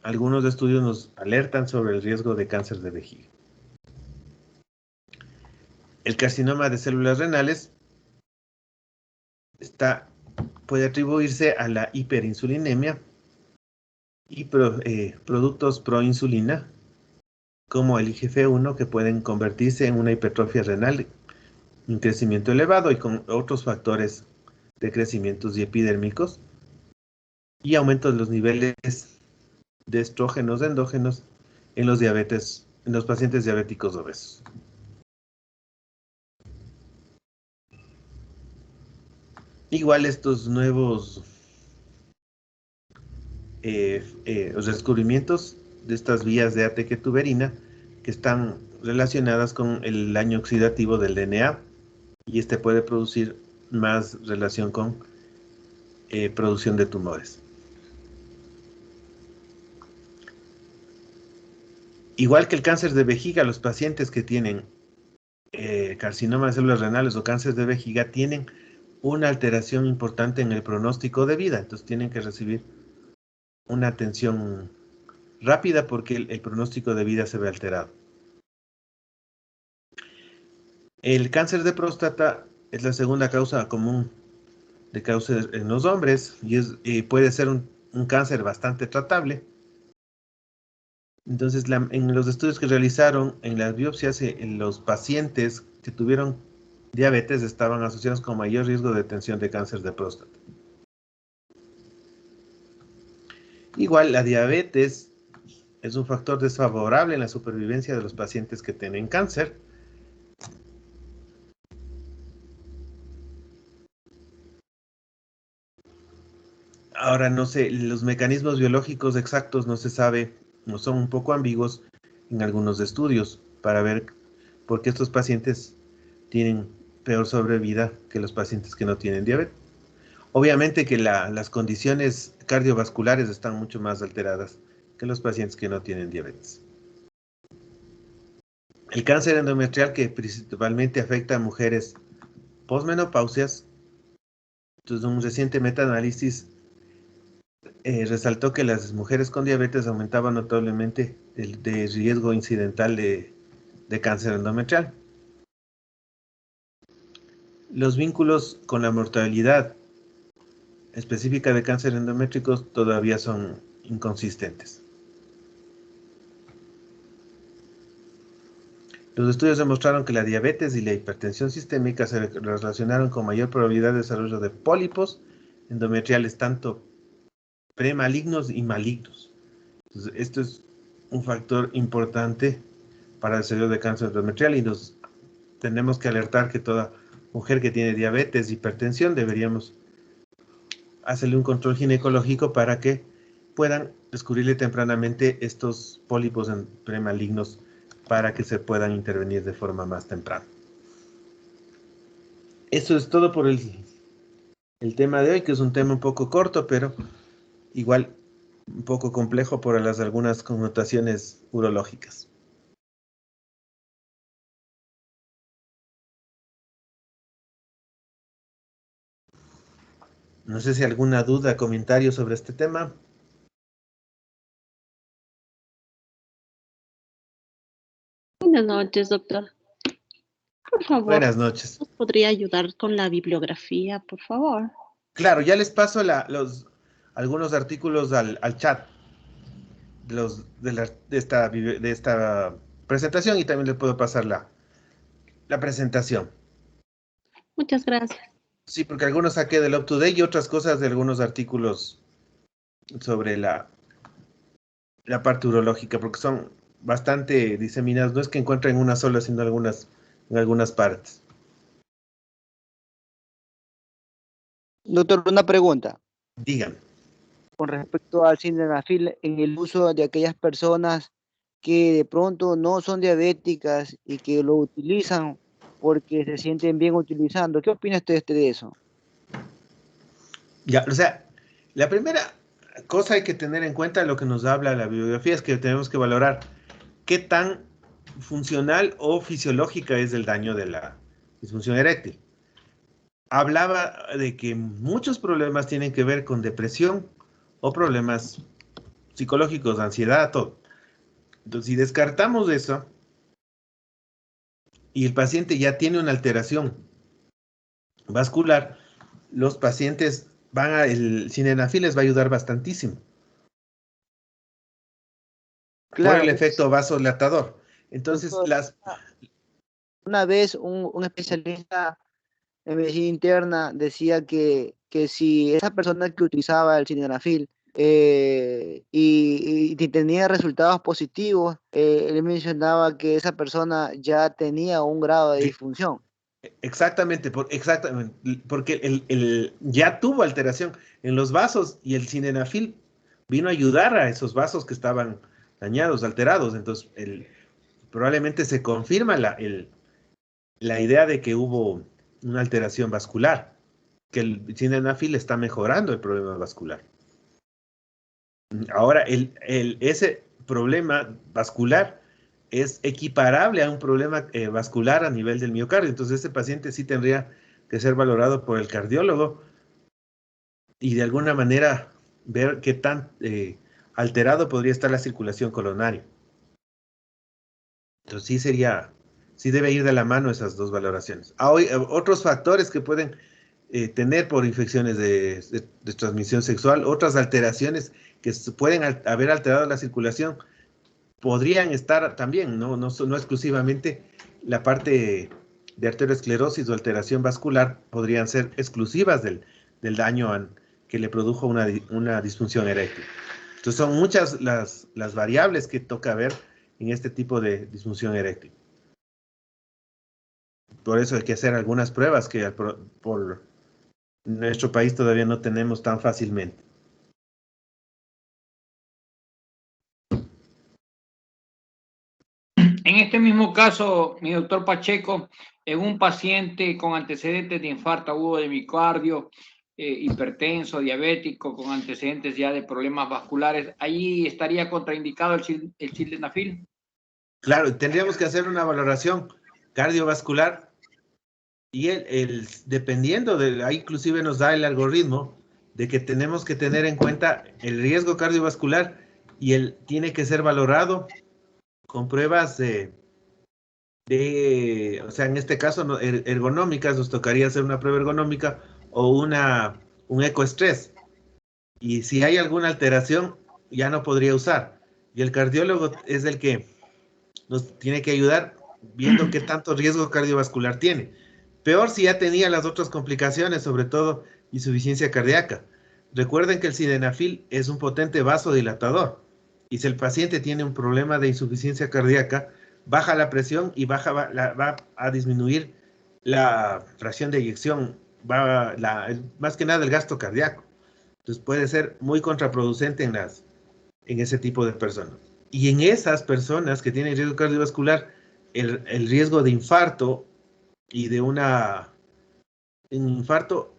algunos estudios nos alertan sobre el riesgo de cáncer de vejiga. El carcinoma de células renales puede atribuirse a la hiperinsulinemia y productos proinsulina, como el IGF-1, que pueden convertirse en una hipertrofia renal, un crecimiento elevado y con otros factores de crecimientos epidérmicos y aumento de los niveles de estrógenos endógenos en los pacientes diabéticos obesos. Igual estos nuevos los descubrimientos de estas vías de ataque tuberina que están relacionadas con el daño oxidativo del DNA y este puede producir más relación con producción de tumores. Igual que el cáncer de vejiga, los pacientes que tienen carcinoma de células renales o cáncer de vejiga tienen una alteración importante en el pronóstico de vida, entonces tienen que recibir una atención rápida porque el pronóstico de vida se ve alterado. El cáncer de próstata es la segunda causa común de cáncer en los hombres y puede ser un cáncer bastante tratable. Entonces, en los estudios que realizaron en las biopsias, los pacientes que tuvieron diabetes estaban asociados con mayor riesgo de detención de cáncer de próstata. Igual, la diabetes es un factor desfavorable en la supervivencia de los pacientes que tienen cáncer. Ahora, no sé, los mecanismos biológicos exactos no se sabe, no son un poco ambiguos en algunos estudios para ver por qué estos pacientes tienen peor sobrevida que los pacientes que no tienen diabetes. Obviamente que las condiciones cardiovasculares están mucho más alteradas que los pacientes que no tienen diabetes. El cáncer endometrial, que principalmente afecta a mujeres posmenopáuseas, entonces un reciente metaanálisis resaltó que las mujeres con diabetes aumentaban notablemente el riesgo incidental de cáncer endometrial. Los vínculos con la mortalidad específica de cáncer endométrico todavía son inconsistentes. Los estudios demostraron que la diabetes y la hipertensión sistémica se relacionaron con mayor probabilidad de desarrollo de pólipos endometriales, tanto premalignos y malignos. Entonces, esto es un factor importante para el desarrollo de cáncer endometrial y nos tenemos que alertar que toda mujer que tiene diabetes, hipertensión, deberíamos hacerle un control ginecológico para que puedan descubrirle tempranamente estos pólipos premalignos para que se puedan intervenir de forma más temprana. Eso es todo por el tema de hoy, que es un tema un poco corto, pero igual un poco complejo por algunas connotaciones urológicas. No sé si alguna duda, comentario sobre este tema. Buenas noches, doctor. Por favor, Buenas noches. ¿nos podría ayudar con la bibliografía, por favor? Claro, ya les paso algunos artículos al chat de esta presentación y también les puedo pasar la presentación. Muchas gracias. Sí, porque algunos saqué del Up to Date y otras cosas de algunos artículos sobre la parte urológica, porque son bastante diseminados. No es que encuentren una sola, sino en algunas partes. Doctor, una pregunta. Díganme. Con respecto al sildenafil en el uso de aquellas personas que de pronto no son diabéticas y que lo utilizan porque se sienten bien utilizando. ¿Qué opina usted de eso? Ya, o sea, la primera cosa hay que tener en cuenta, lo que nos habla la bibliografía, es que tenemos que valorar qué tan funcional o fisiológica es el daño de la disfunción eréctil. Hablaba de que muchos problemas tienen que ver con depresión o problemas psicológicos, ansiedad, todo. Entonces, si descartamos eso y el paciente ya tiene una alteración vascular, los pacientes el sildenafil les va a ayudar bastantísimo. Claro, por el efecto vasodilatador. Entonces, doctor, una vez un especialista en medicina interna decía que si esa persona que utilizaba el sildenafil y tenía resultados positivos, él mencionaba que esa persona ya tenía un grado de disfunción. Exactamente, porque ya tuvo alteración en los vasos y el sildenafil vino a ayudar a esos vasos que estaban dañados, alterados. Entonces, probablemente se confirma la idea de que hubo una alteración vascular, que el sildenafil está mejorando el problema vascular. Ahora, ese problema vascular es equiparable a un problema vascular a nivel del miocardio. Entonces, ese paciente sí tendría que ser valorado por el cardiólogo y de alguna manera ver qué tan alterado podría estar la circulación coronaria. Entonces, sí debe ir de la mano esas dos valoraciones. Otros factores que pueden tener por infecciones de transmisión sexual, otras alteraciones que pueden haber alterado la circulación, podrían estar también, no exclusivamente la parte de arteriosclerosis o alteración vascular, podrían ser exclusivas del daño que le produjo una disfunción eréctil. Entonces son muchas las variables que toca ver en este tipo de disfunción eréctil. Por eso hay que hacer algunas pruebas que por nuestro país todavía no tenemos tan fácilmente. En este mismo caso, mi doctor Pacheco, en un paciente con antecedentes de infarto agudo de miocardio, hipertenso, diabético, con antecedentes ya de problemas vasculares, ¿ahí estaría contraindicado el sildenafil? Claro, tendríamos que hacer una valoración cardiovascular y dependiendo ahí inclusive nos da el algoritmo de que tenemos que tener en cuenta el riesgo cardiovascular y tiene que ser valorado con pruebas o sea, en este caso ergonómicas, nos tocaría hacer una prueba ergonómica o un ecoestrés. Y si hay alguna alteración, ya no podría usar. Y el cardiólogo es el que nos tiene que ayudar viendo qué tanto riesgo cardiovascular tiene. Peor si ya tenía las otras complicaciones, sobre todo insuficiencia cardíaca. Recuerden que el sildenafil es un potente vasodilatador. Y si el paciente tiene un problema de insuficiencia cardíaca, baja la presión y va a disminuir la fracción de eyección, más que nada el gasto cardíaco. Entonces puede ser muy contraproducente en ese tipo de personas. Y en esas personas que tienen riesgo cardiovascular, el riesgo de infarto y de un infarto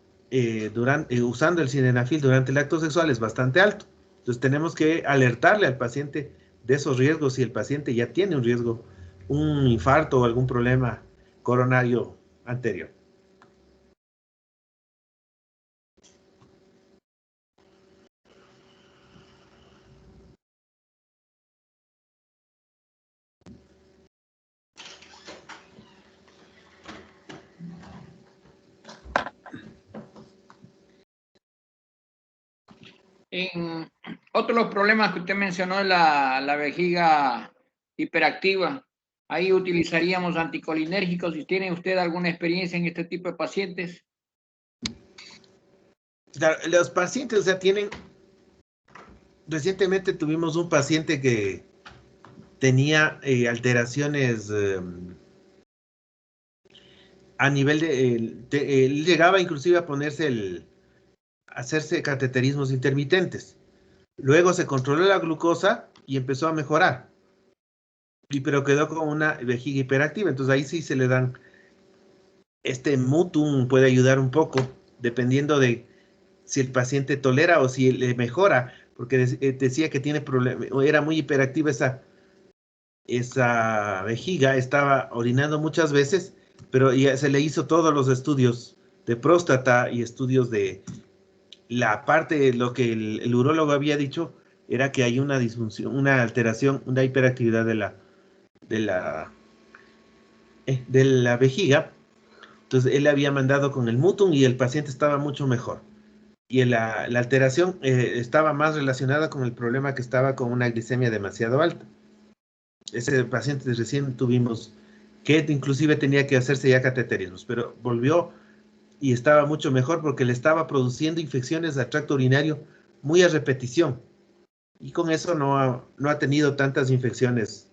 usando el sildenafil durante el acto sexual es bastante alto. Entonces tenemos que alertarle al paciente de esos riesgos si el paciente ya tiene un riesgo, un infarto o algún problema coronario anterior. Otro de los problemas que usted mencionó es la vejiga hiperactiva. Ahí utilizaríamos anticolinérgicos. Si tiene usted alguna experiencia en este tipo de pacientes. Los pacientes, o sea, recientemente tuvimos un paciente que tenía alteraciones a nivel él llegaba inclusive a hacerse cateterismos intermitentes. Luego se controló la glucosa y empezó a mejorar. Pero quedó con una vejiga hiperactiva. Entonces ahí sí se le dan, Mutum puede ayudar un poco, dependiendo de si el paciente tolera o si le mejora, porque decía que tiene problemas, era muy hiperactiva esa vejiga, estaba orinando muchas veces, pero ya se le hizo todos los estudios de próstata y estudios de la parte, lo que el urólogo había dicho, era que hay una disfunción, una alteración, una hiperactividad de la vejiga. Entonces él le había mandado con el Mutum y el paciente estaba mucho mejor. Y la alteración estaba más relacionada con el problema que estaba con una glicemia demasiado alta. Ese paciente recién tuvimos que inclusive tenía que hacerse ya cateterismos, pero volvió y estaba mucho mejor porque le estaba produciendo infecciones del tracto urinario muy a repetición. Y con eso no ha tenido tantas infecciones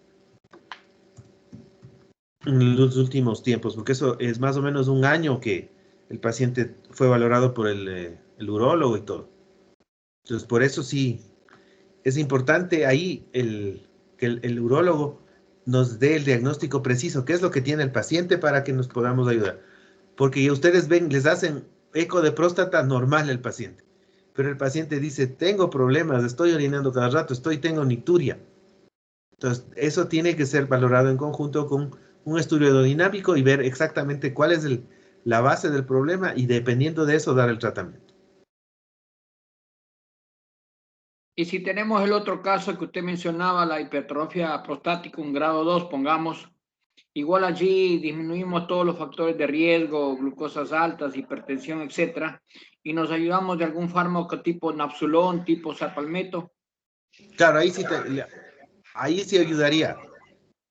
en los últimos tiempos, porque eso es más o menos un año que el paciente fue valorado por el urólogo y todo. Entonces, por eso sí, es importante ahí que el urólogo nos dé el diagnóstico preciso, qué es lo que tiene el paciente para que nos podamos ayudar. Porque ustedes ven, les hacen eco de próstata normal al paciente, pero el paciente dice, tengo problemas, estoy orinando cada rato, tengo nicturia. Entonces, eso tiene que ser valorado en conjunto con un estudio hemodinámico y ver exactamente cuál es la base del problema y dependiendo de eso dar el tratamiento. Y si tenemos el otro caso que usted mencionaba, la hipertrofia prostática, un grado 2, pongamos, igual allí disminuimos todos los factores de riesgo, glucosas altas, hipertensión, etcétera, y nos ayudamos de algún fármaco tipo Nafsulón, tipo Sapalmeto. Claro, ahí sí ayudaría.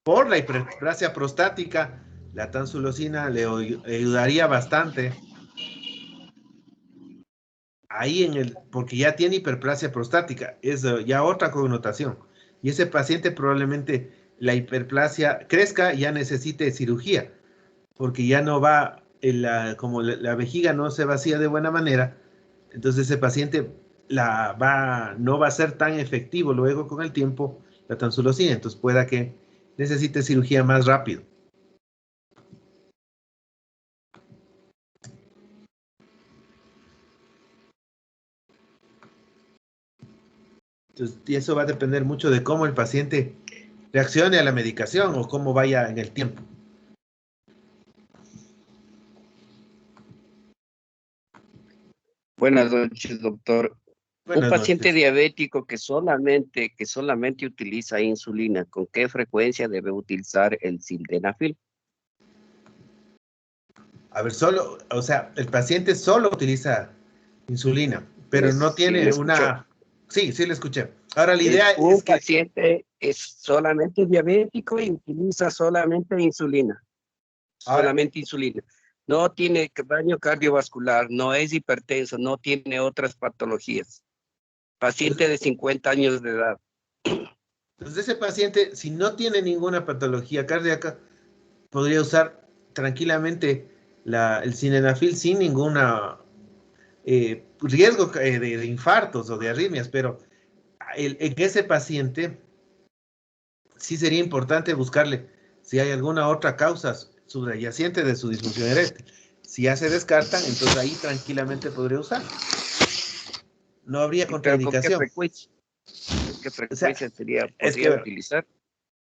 Por la hiperplasia prostática, la tansulosina le ayudaría bastante. Ahí porque ya tiene hiperplasia prostática, es ya otra connotación. Y ese paciente probablemente la hiperplasia crezca y ya necesite cirugía, porque ya no va, como la vejiga no se vacía de buena manera, entonces ese paciente no va a ser tan efectivo luego con el tiempo la tansulosina, entonces pueda que necesite cirugía más rápido. Entonces, y eso va a depender mucho de cómo el paciente reaccione a la medicación o cómo vaya en el tiempo. Buenas noches, doctor. Buenas Un paciente noches. diabético que solamente utiliza insulina, ¿con qué frecuencia debe utilizar el sildenafil? A ver, el paciente solo utiliza insulina, pero no tiene una... Sí, sí le escuché. Ahora la idea es que... Un paciente es solamente diabético y utiliza solamente insulina. Solamente insulina. No tiene daño cardiovascular, no es hipertenso, no tiene otras patologías. Paciente de 50 años de edad. Entonces ese paciente, si no tiene ninguna patología cardíaca, podría usar tranquilamente el sildenafil sin ninguna riesgo de infartos o de arritmias, pero en ese paciente sí sería importante buscarle si hay alguna otra causa subyacente de su disfunción eréctil. Si ya se descartan, entonces ahí tranquilamente podría usar. No habría contraindicación. ¿Con qué frecuencia podría utilizar?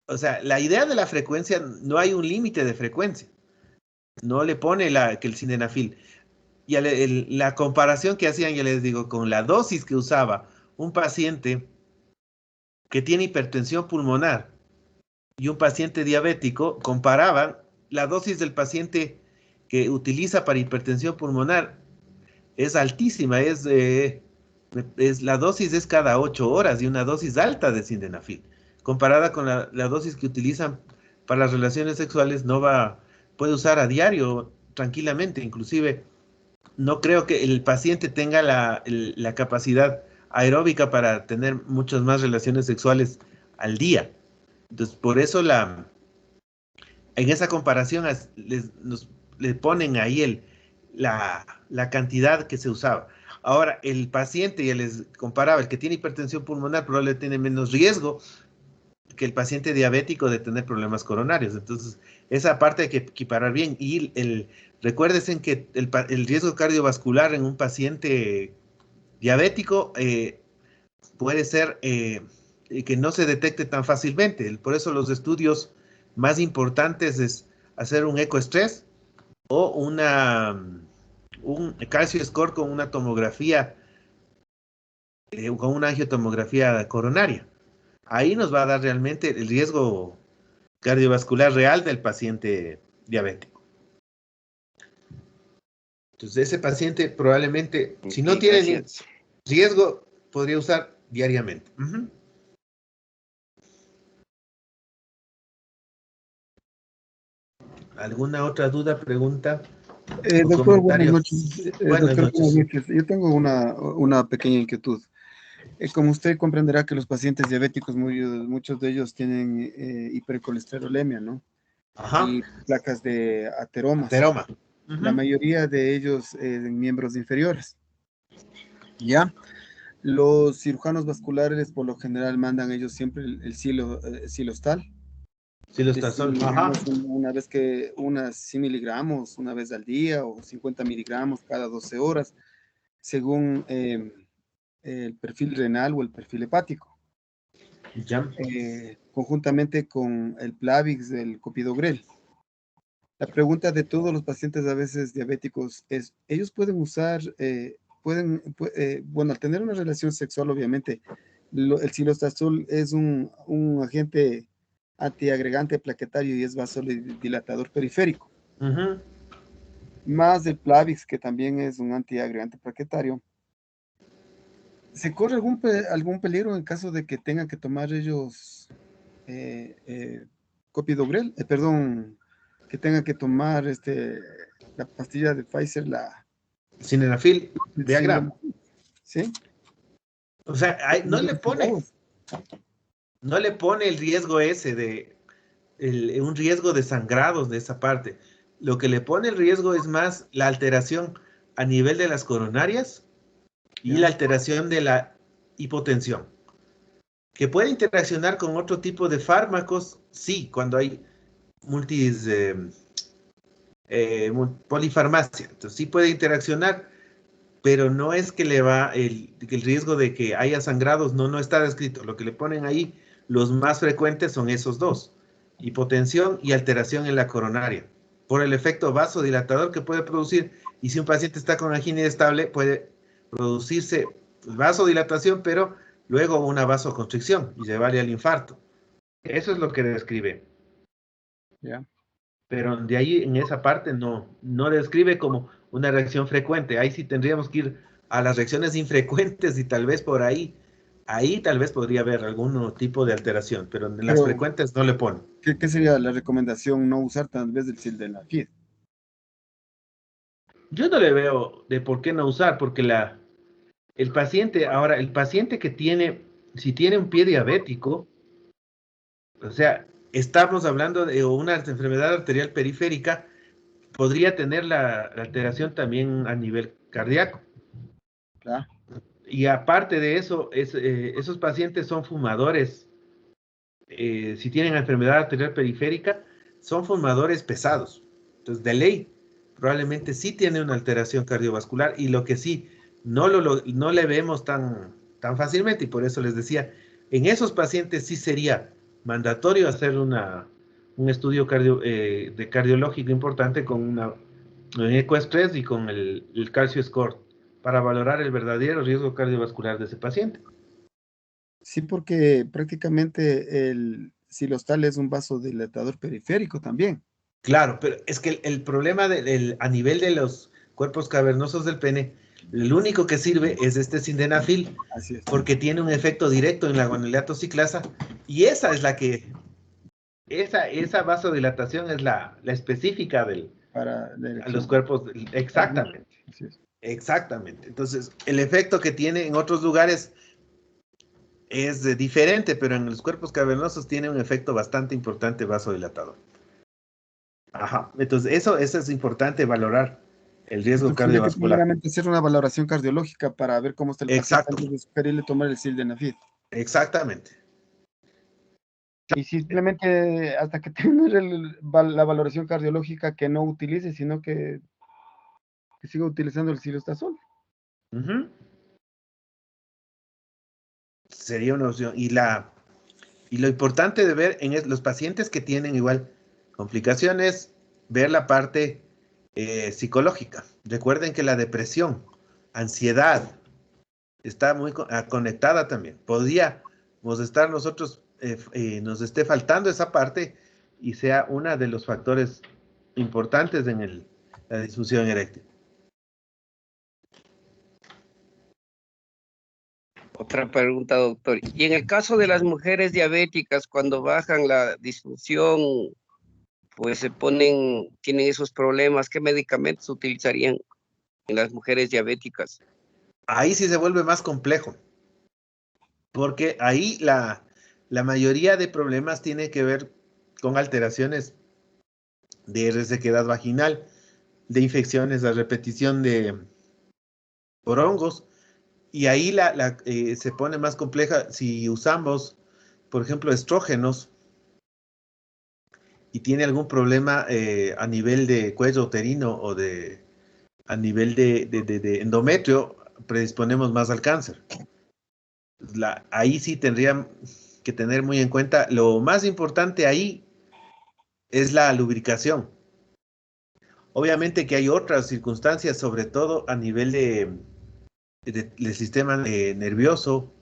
O sea, la idea de la frecuencia, no hay un límite de frecuencia. No le pone que el sildenafil. Y la comparación que hacían, ya les digo, con la dosis que usaba un paciente que tiene hipertensión pulmonar y un paciente diabético, comparaban la dosis del paciente que utiliza para hipertensión pulmonar. Es altísima, la dosis es cada 8 horas y una dosis alta de sildenafil. Comparada con la dosis que utilizan para las relaciones sexuales, puede usar a diario tranquilamente. Inclusive, no creo que el paciente tenga la capacidad aeróbica para tener muchas más relaciones sexuales al día. Entonces, por eso en esa comparación le ponen ahí la cantidad que se usaba. Ahora, el paciente, ya les comparaba, el que tiene hipertensión pulmonar probablemente tiene menos riesgo que el paciente diabético de tener problemas coronarios. Entonces, esa parte hay que equiparar bien. Y recuérdense que el riesgo cardiovascular en un paciente diabético puede ser que no se detecte tan fácilmente. Por eso los estudios más importantes es hacer un ecoestrés o un calcio score con una tomografía, con una angiotomografía coronaria. Ahí nos va a dar realmente el riesgo cardiovascular real del paciente diabético. Entonces, ese paciente probablemente, si no tiene riesgo, podría usar diariamente. ¿Alguna otra duda, pregunta? Doctor, buenas noches. Buenas noches. Yo tengo una pequeña inquietud. Como usted comprenderá que los pacientes diabéticos, muchos de ellos tienen hipercolesterolemia, ¿no? Ajá. Y placas de ateromas. Ateroma. La mayoría de ellos en miembros inferiores. ¿Ya? Los cirujanos vasculares por lo general mandan ellos siempre el silostal. Silostazol. Ajá. Unas 100 miligramos una vez al día o 50 miligramos cada 12 horas, según el perfil renal o el perfil hepático. Ya. Conjuntamente con el Plavix del Clopidogrel. La pregunta de todos los pacientes a veces diabéticos es, ¿ellos pueden usar, bueno, al tener una relación sexual, obviamente, el silostazol es un agente antiagregante plaquetario y es vasodilatador periférico. Más el Plavix, que también es un antiagregante plaquetario. ¿Se corre algún peligro en caso de que tengan que tomar ellos Clopidogrel? Que tengan que tomar la pastilla de Pfizer, la sildenafil de gramo. ¿Sí? O sea, no le pone el riesgo ese un riesgo de sangrados de esa parte. Lo que le pone el riesgo es más la alteración a nivel de las coronarias y la alteración de la hipotensión. Que puede interaccionar con otro tipo de fármacos, sí, cuando hay polifarmacia. Entonces sí puede interaccionar, pero no es que el riesgo de que haya sangrados no está descrito. Lo que le ponen ahí, los más frecuentes son esos dos: hipotensión y alteración en la coronaria, por el efecto vasodilatador que puede producir. Y si un paciente está con angina estable, puede producirse vasodilatación, pero luego una vasoconstricción y llevarle al infarto. Eso es lo que describe. Pero de ahí, en esa parte, no describe como una reacción frecuente. Ahí sí tendríamos que ir a las reacciones infrecuentes y tal vez por ahí tal vez podría haber algún tipo de alteración, pero en las frecuentes no le pone. ¿Qué sería la recomendación? No usar tal vez el sildenafil. Yo no le veo de por qué no usar, porque el paciente que tiene, si tiene un pie diabético, O sea, estamos hablando de una enfermedad arterial periférica, podría tener la alteración también a nivel cardíaco. Claro. Y aparte de eso, esos pacientes son fumadores. Si tienen enfermedad arterial periférica, son fumadores pesados. Entonces, de ley, probablemente sí tiene una alteración cardiovascular y lo que sí, no le vemos tan fácilmente y por eso les decía, en esos pacientes sí sería mandatorio hacer un estudio de cardiológico importante con un ecoestrés y con el calcio score para valorar el verdadero riesgo cardiovascular de ese paciente. Sí, porque prácticamente el xilostal es un vasodilatador periférico también. Claro, pero es que el problema a nivel de los cuerpos cavernosos del pene, el único que sirve es este sildenafil, Así es. porque tiene un efecto directo en la guanilata ciclasa, y esa es la que, esa vasodilatación es la específica a los cuerpos, exactamente. Así es. Exactamente. Entonces, el efecto que tiene en otros lugares es diferente, pero en los cuerpos cavernosos tiene un efecto bastante importante vasodilatador. Ajá. Entonces, eso es importante valorar el riesgo Entonces, tiene que cardiovascular. primeramente hacer una valoración cardiológica para ver cómo está el paciente Exacto. antes de sugerirle tomar el sildenafil. Exactamente. Y simplemente hasta que tenga la valoración cardiológica que no utilice, sino que siga utilizando el silostazol. Ujú. Sería una opción. Y lo importante de ver en los pacientes que tienen igual complicaciones, ver la parte psicológica. Recuerden que la depresión, ansiedad, está muy conectada también. Podríamos estar nosotros, nos esté faltando esa parte y sea uno de los factores importantes en la disfunción eréctil. Otra pregunta, doctor. Y en el caso de las mujeres diabéticas, cuando bajan la disfunción, pues tienen esos problemas, ¿qué medicamentos utilizarían en las mujeres diabéticas? Ahí sí se vuelve más complejo, porque ahí la mayoría de problemas tiene que ver con alteraciones de resequedad vaginal, de infecciones a repetición por hongos, y ahí se pone más compleja si usamos, por ejemplo, estrógenos, y tiene algún problema a nivel de cuello uterino o a nivel de endometrio, predisponemos más al cáncer. Ahí sí tendrían que tener muy en cuenta, lo más importante ahí es la lubricación. Obviamente que hay otras circunstancias, sobre todo a nivel del sistema nervioso,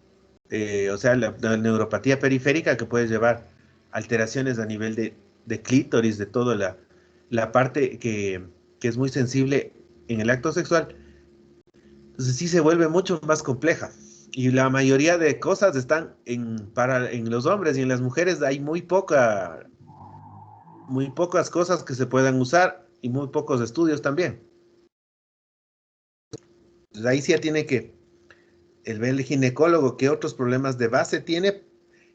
o sea, la neuropatía periférica que puede llevar alteraciones a nivel de clítoris, de toda la parte que es muy sensible en el acto sexual. Entonces sí se vuelve mucho más compleja. Y la mayoría de cosas están en los hombres, y en las mujeres hay muy pocas cosas que se puedan usar y muy pocos estudios también. Entonces ahí sí ya tiene que ver el ginecólogo qué otros problemas de base tiene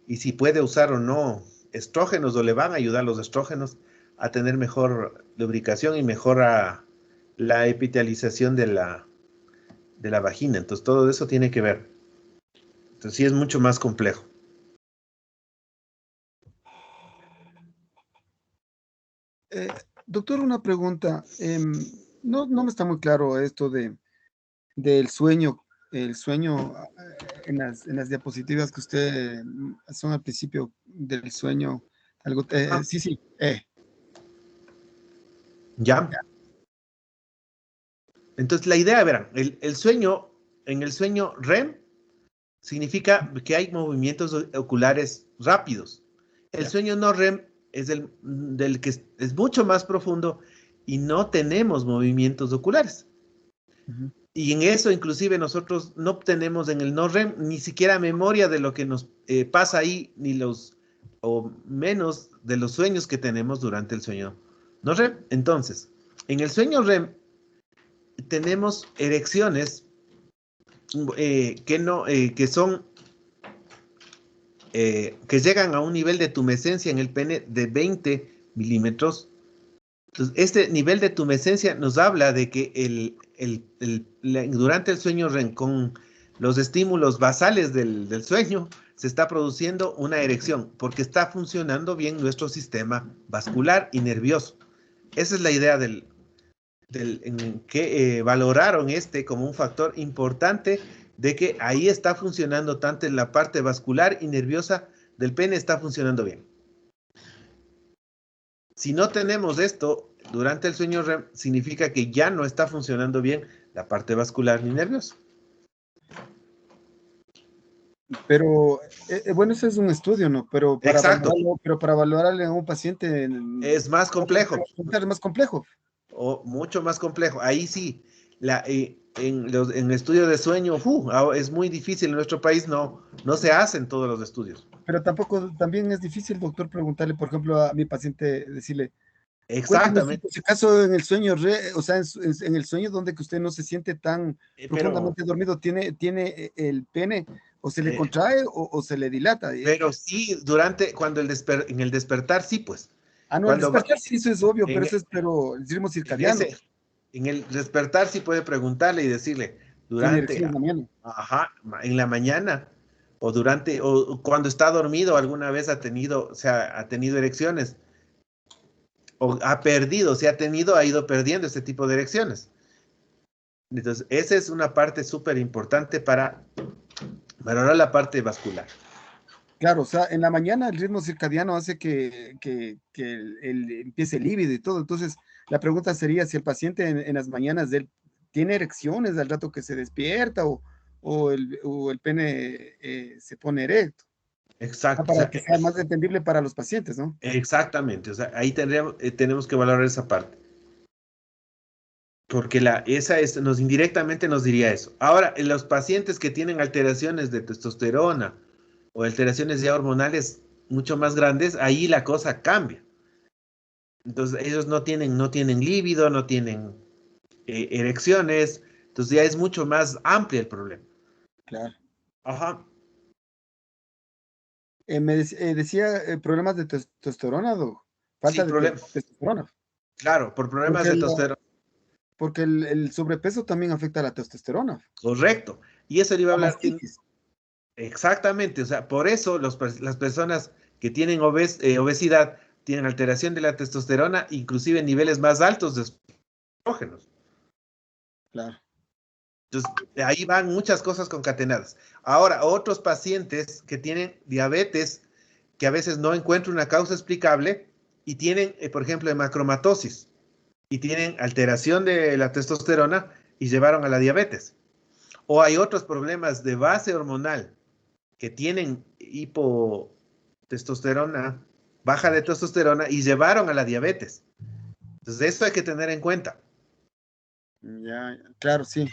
y si puede usar o no estrógenos, o le van a ayudar los estrógenos a tener mejor lubricación y mejora la epitelización de la vagina. Entonces todo eso tiene que ver. Entonces sí es mucho más complejo. Doctor, una pregunta. No me está muy claro esto del sueño. El sueño en las diapositivas que usted son al principio del sueño. Algo, sí. ¿Ya? Entonces la idea, verán, el sueño, en el sueño REM, significa que hay movimientos oculares rápidos. El sueño no REM es del que es mucho más profundo y no tenemos movimientos oculares. Uh-huh. Y en eso inclusive nosotros no obtenemos en el no REM ni siquiera memoria de lo que nos pasa ahí, o menos de los sueños que tenemos durante el sueño no REM. Entonces, en el sueño REM tenemos erecciones que son que llegan a un nivel de tumescencia en el pene de 20 milímetros. Entonces, este nivel de tumescencia nos habla de que durante el sueño REM, con los estímulos basales del sueño, se está produciendo una erección, porque está funcionando bien nuestro sistema vascular y nervioso. Esa es la idea en que valoraron como un factor importante de que ahí está funcionando tanto en la parte vascular y nerviosa del pene, está funcionando bien. Si no tenemos esto durante el sueño REM, significa que ya no está funcionando bien la parte vascular ni nerviosa. Pero, bueno, ese es un estudio, ¿no? Pero para valorarle a un paciente... Es más complejo. Es más complejo. O mucho más complejo. Ahí sí, en estudios de sueño, es muy difícil. En nuestro país no se hacen todos los estudios. Pero también es difícil, doctor, preguntarle, por ejemplo, a mi paciente, decirle, exactamente. Si acaso en el sueño, o sea, en el sueño donde que usted no se siente tan profundamente dormido, ¿tiene el pene o se le contrae o se le dilata? Pero sí, en el despertar, sí, pues. No, el despertar sí, eso es obvio, pero el ritmo circadiano. En el despertar sí puede preguntarle y decirle, en la mañana, o cuando está dormido, alguna vez ha tenido erecciones, o ha ido perdiendo ese tipo de erecciones. Entonces, esa es una parte súper importante para valorar la parte vascular. Claro, o sea, en la mañana el ritmo circadiano hace que empiece lívido y todo. Entonces, la pregunta sería si el paciente en las mañanas tiene erecciones al rato que se despierta o el pene se pone erecto. Exacto. Para que sea más entendible para los pacientes, ¿no? Exactamente. O sea, ahí tenemos que valorar esa parte. Porque indirectamente nos diría eso. Ahora, en los pacientes que tienen alteraciones de testosterona o alteraciones ya hormonales mucho más grandes, ahí la cosa cambia. Entonces, ellos no tienen líbido, no tienen erecciones, entonces ya es mucho más amplio el problema. Claro. Ajá. Me decía problemas de testosterona, falta de testosterona. Claro, por problemas de testosterona. Porque el sobrepeso también afecta a la testosterona. Correcto. Y eso le iba a hablar. Exactamente. O sea, por eso las personas que tienen obesidad tienen alteración de la testosterona, inclusive niveles más altos de estrógenos. Claro. Entonces, ahí van muchas cosas concatenadas. Ahora, otros pacientes que tienen diabetes, que a veces no encuentran una causa explicable y tienen, por ejemplo, hemacromatosis y tienen alteración de la testosterona y llevaron a la diabetes. O hay otros problemas de base hormonal que tienen hipotestosterona, baja de testosterona y llevaron a la diabetes. Entonces, eso hay que tener en cuenta. Ya, claro, sí.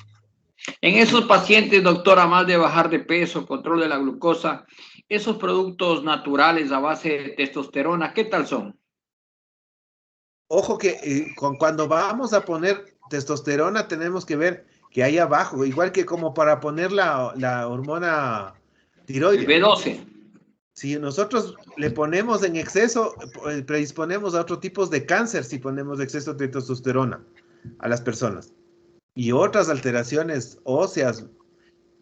En esos pacientes, doctora, más de bajar de peso, control de la glucosa, esos productos naturales a base de testosterona, ¿qué tal son? Ojo que cuando vamos a poner testosterona tenemos que ver que hay abajo, igual que como para poner la hormona tiroides. B12. Si nosotros le ponemos en exceso, predisponemos a otros tipos de cáncer si ponemos exceso de testosterona a las personas. Y otras alteraciones óseas.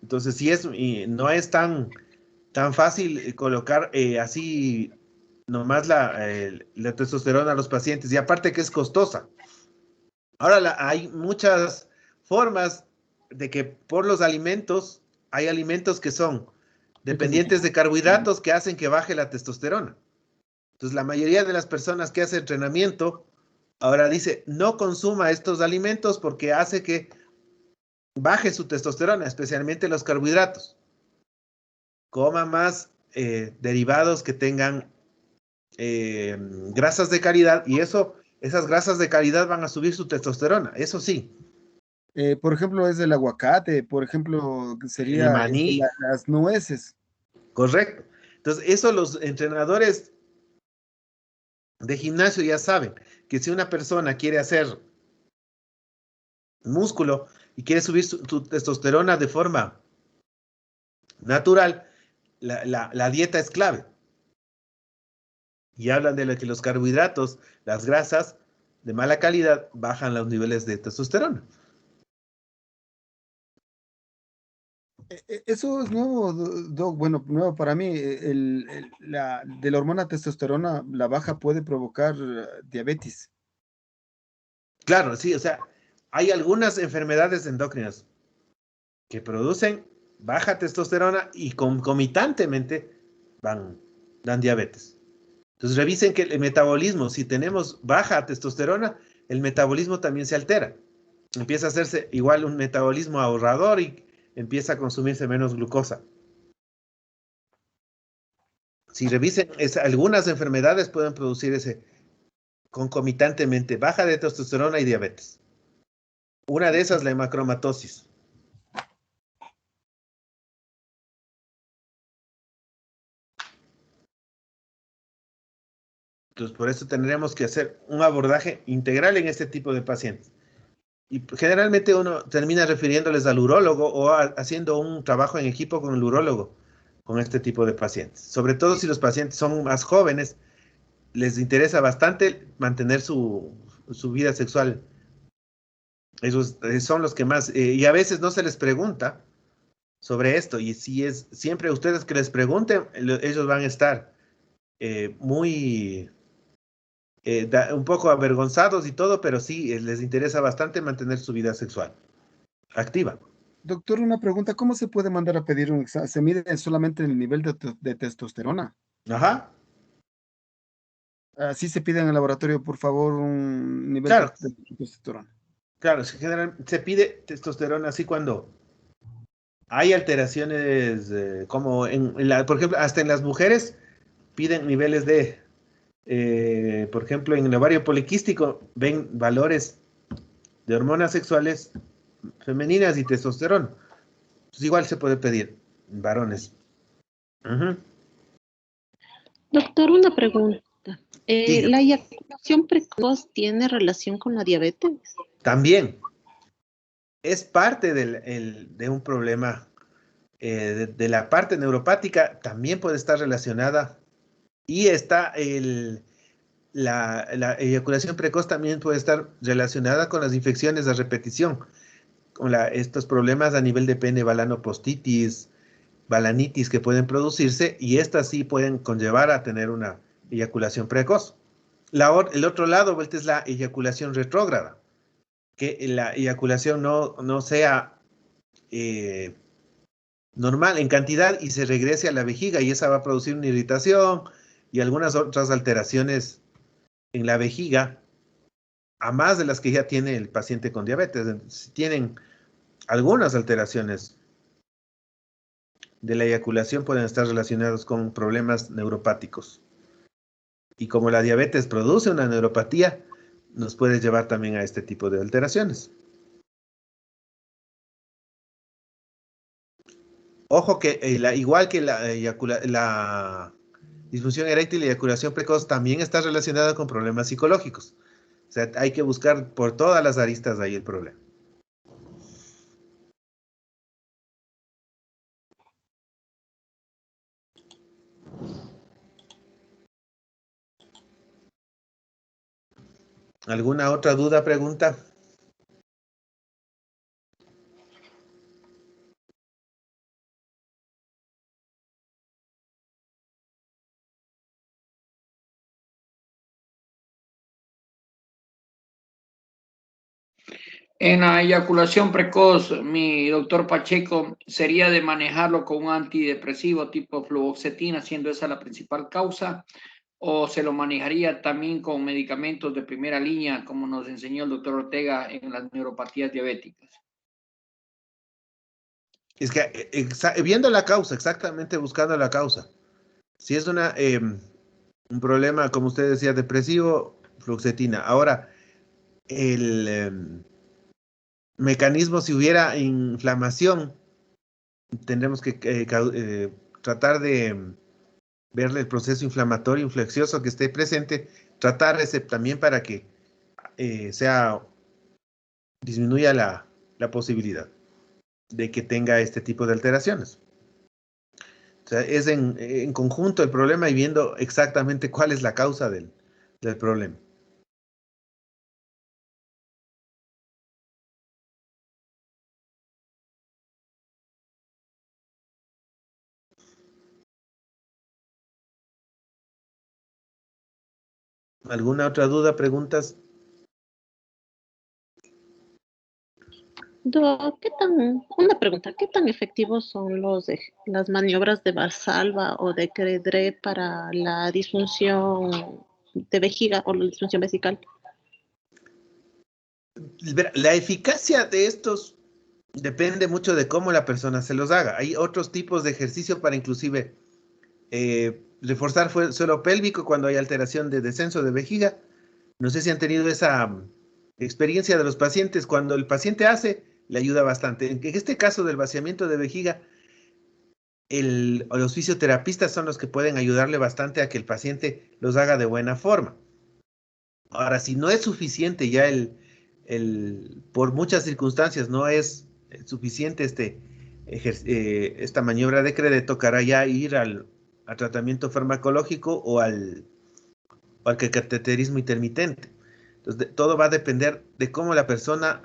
Entonces, no es tan fácil colocar así nomás la testosterona a los pacientes. Y aparte que es costosa. Ahora, hay muchas formas de que por los alimentos, hay alimentos que son dependientes de carbohidratos que hacen que baje la testosterona. Entonces, la mayoría de las personas que hacen entrenamiento ahora dice, no consuma estos alimentos porque hace que baje su testosterona, especialmente los carbohidratos. Coma más derivados que tengan grasas de calidad y esas grasas de calidad van a subir su testosterona, eso sí. Por ejemplo, es el aguacate, por ejemplo, sería el maní. Las nueces. Correcto. Entonces, eso los entrenadores de gimnasio ya saben, que si una persona quiere hacer músculo y quiere subir su testosterona de forma natural, la dieta es clave. Y hablan de que los carbohidratos, las grasas de mala calidad, bajan los niveles de testosterona. Eso es nuevo, Doc. Bueno, nuevo para mí. De la hormona testosterona, la baja puede provocar diabetes. Claro, sí, o sea, hay algunas enfermedades endócrinas que producen baja testosterona y concomitantemente dan diabetes. Entonces revisen que el metabolismo, si tenemos baja testosterona, el metabolismo también se altera. Empieza a hacerse igual un metabolismo ahorrador y empieza a consumirse menos glucosa. Si revisen, algunas enfermedades pueden producir ese concomitantemente baja de testosterona y diabetes. Una de esas, la hemacromatosis. Entonces, por eso tendremos que hacer un abordaje integral en este tipo de pacientes. Y generalmente uno termina refiriéndoles al urólogo o haciendo un trabajo en equipo con el urólogo con este tipo de pacientes. Sobre todo si los pacientes son más jóvenes, les interesa bastante mantener su vida sexual. Esos son los que más, y a veces no se les pregunta sobre esto, y si es siempre ustedes que les pregunten, ellos van a estar muy un poco avergonzados y todo, pero sí les interesa bastante mantener su vida sexual activa. Doctor, una pregunta. ¿Cómo se puede mandar a pedir un examen? ¿Se mide solamente el nivel de testosterona? Ajá. Así se pide en el laboratorio, por favor, un nivel Claro. de testosterona. Claro, se pide testosterona así cuando hay alteraciones, como por ejemplo, hasta en las mujeres piden niveles de, por ejemplo, en el ovario poliquístico ven valores de hormonas sexuales femeninas y testosterona. Pues igual se puede pedir en varones. Uh-huh. Doctor, una pregunta. Diga. ¿La eyaculación precoz tiene relación con la diabetes? También es parte de un problema de la parte neuropática, también puede estar relacionada, y está la eyaculación precoz también puede estar relacionada con las infecciones a repetición, con estos problemas a nivel de pene, balanopostitis, balanitis que pueden producirse, y estas sí pueden conllevar a tener una eyaculación precoz. El otro lado vuelta es la eyaculación retrógrada, que la eyaculación no sea normal en cantidad y se regrese a la vejiga, y esa va a producir una irritación y algunas otras alteraciones en la vejiga, a más de las que ya tiene el paciente con diabetes. Si tienen algunas alteraciones de la eyaculación, pueden estar relacionados con problemas neuropáticos. Y como la diabetes produce una neuropatía, nos puede llevar también a este tipo de alteraciones. Ojo que igual que la disfunción eréctil y eyaculación precoz también está relacionada con problemas psicológicos. O sea, hay que buscar por todas las aristas ahí el problema. ¿Alguna otra duda, pregunta? En la eyaculación precoz, mi doctor Pacheco, ¿sería de manejarlo con un antidepresivo tipo fluoxetina, siendo esa la principal causa? ¿O se lo manejaría también con medicamentos de primera línea, como nos enseñó el doctor Ortega en las neuropatías diabéticas? Es que viendo la causa, exactamente buscando la causa. Si es un problema, como usted decía, depresivo, fluoxetina. Ahora, el mecanismo, si hubiera inflamación, tendremos que tratar de verle el proceso inflamatorio infeccioso que esté presente, tratar ese también para que disminuya la posibilidad de que tenga este tipo de alteraciones. sea, es en conjunto el problema y viendo exactamente cuál es la causa del problema. ¿Alguna otra duda, preguntas? Una pregunta, ¿qué tan efectivos son las maniobras de Valsalva o de Credré para la disfunción de vejiga o la disfunción vesical? La eficacia de estos depende mucho de cómo la persona se los haga. Hay otros tipos de ejercicio para inclusive reforzar suelo pélvico cuando hay alteración de descenso de vejiga. No sé si han tenido esa experiencia de los pacientes. Cuando el paciente hace, le ayuda bastante. En este caso del vaciamiento de vejiga, los fisioterapistas son los que pueden ayudarle bastante a que el paciente los haga de buena forma. Ahora, si no es suficiente ya por muchas circunstancias no es suficiente esta maniobra de Credé, tocará ya ir al tratamiento farmacológico o al cateterismo intermitente. Entonces, todo va a depender de cómo la persona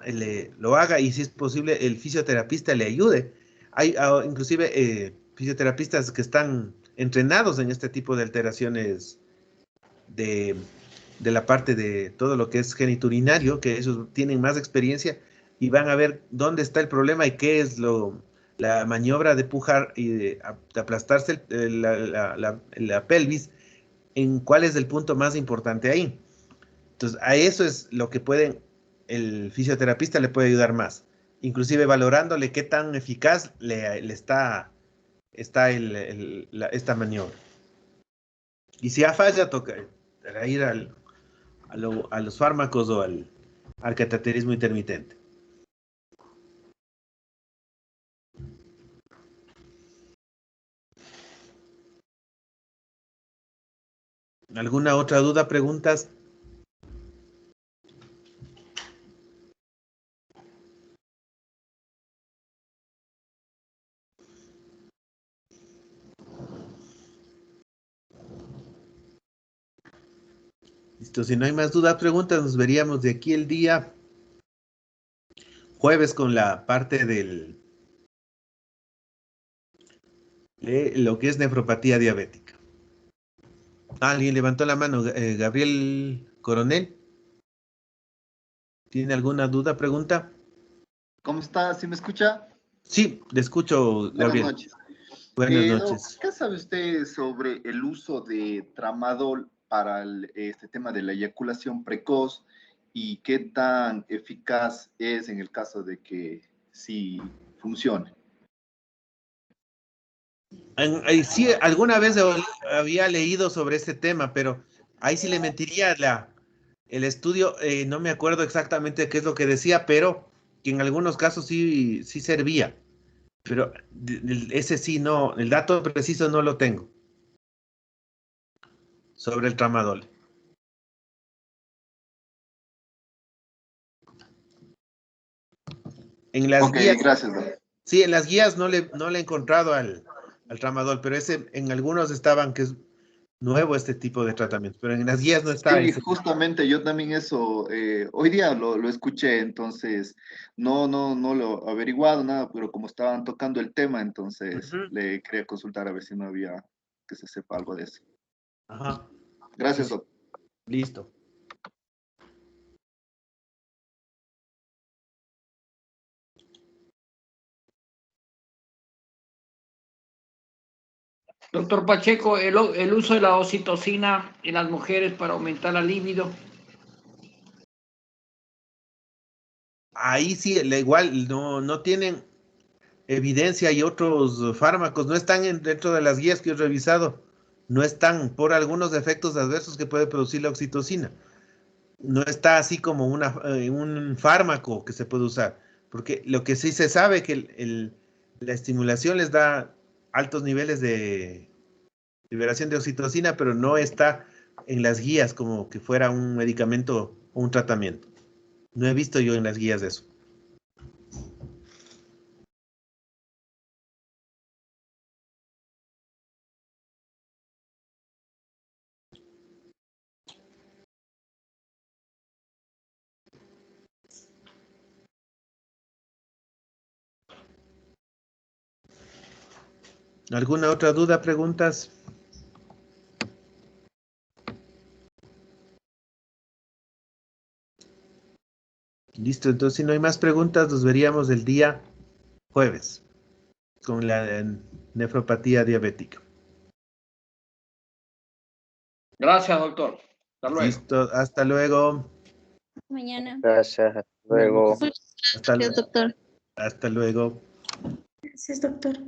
lo haga y si es posible el fisioterapista le ayude. Hay inclusive fisioterapistas que están entrenados en este tipo de alteraciones de la parte de todo lo que es geniturinario, que ellos tienen más experiencia y van a ver dónde está el problema y qué es la maniobra de pujar y de aplastarse la pelvis, en cuál es el punto más importante ahí. Entonces, a eso es lo que el fisioterapista le puede ayudar más, inclusive valorándole qué tan eficaz le está esta maniobra. Y si falla, toca ir a los fármacos o al cateterismo intermitente. ¿Alguna otra duda, preguntas? Listo, si no hay más dudas, preguntas, nos veríamos de aquí el día jueves con la parte de lo que es nefropatía diabética. ¿Alguien levantó la mano? Gabriel Coronel. ¿Tiene alguna duda, pregunta? ¿Cómo está? ¿Sí me escucha? Sí, le escucho, Gabriel. Buenas noches. Buenas noches. ¿Qué sabe usted sobre el uso de tramadol para este tema de la eyaculación precoz y qué tan eficaz es en el caso de que sí funcione? Sí, alguna vez había leído sobre este tema, pero ahí sí le mentiría el estudio, no me acuerdo exactamente qué es lo que decía, pero que en algunos casos sí servía. Pero ese sí no, el dato preciso no lo tengo sobre el tramadol. En las guías, gracias, doctor. Sí, en las guías no le he encontrado al tramadol, pero en algunos estaban que es nuevo este tipo de tratamiento, pero en las guías no está. Sí, justamente yo también eso, hoy día lo escuché, entonces no lo he averiguado nada, pero como estaban tocando el tema, entonces le quería consultar a ver si no había que se sepa algo de eso. Ajá. Gracias, doctor. Listo. Doctor Pacheco, el uso de la oxitocina en las mujeres para aumentar la libido. Ahí sí, igual no tienen evidencia y otros fármacos no están dentro de las guías que he revisado, no están por algunos efectos adversos que puede producir la oxitocina. No está así como un fármaco que se puede usar, porque lo que sí se sabe que la estimulación les da altos niveles de liberación de oxitocina, pero no está en las guías como que fuera un medicamento o un tratamiento. No he visto yo en las guías de eso. ¿Alguna otra duda, preguntas? Listo, entonces si no hay más preguntas, nos veríamos el día jueves con la nefropatía diabética. Gracias, doctor. Hasta luego. Listo, hasta luego. Mañana. Gracias, hasta luego. Hasta luego. Doctor. Hasta luego. Gracias, doctor.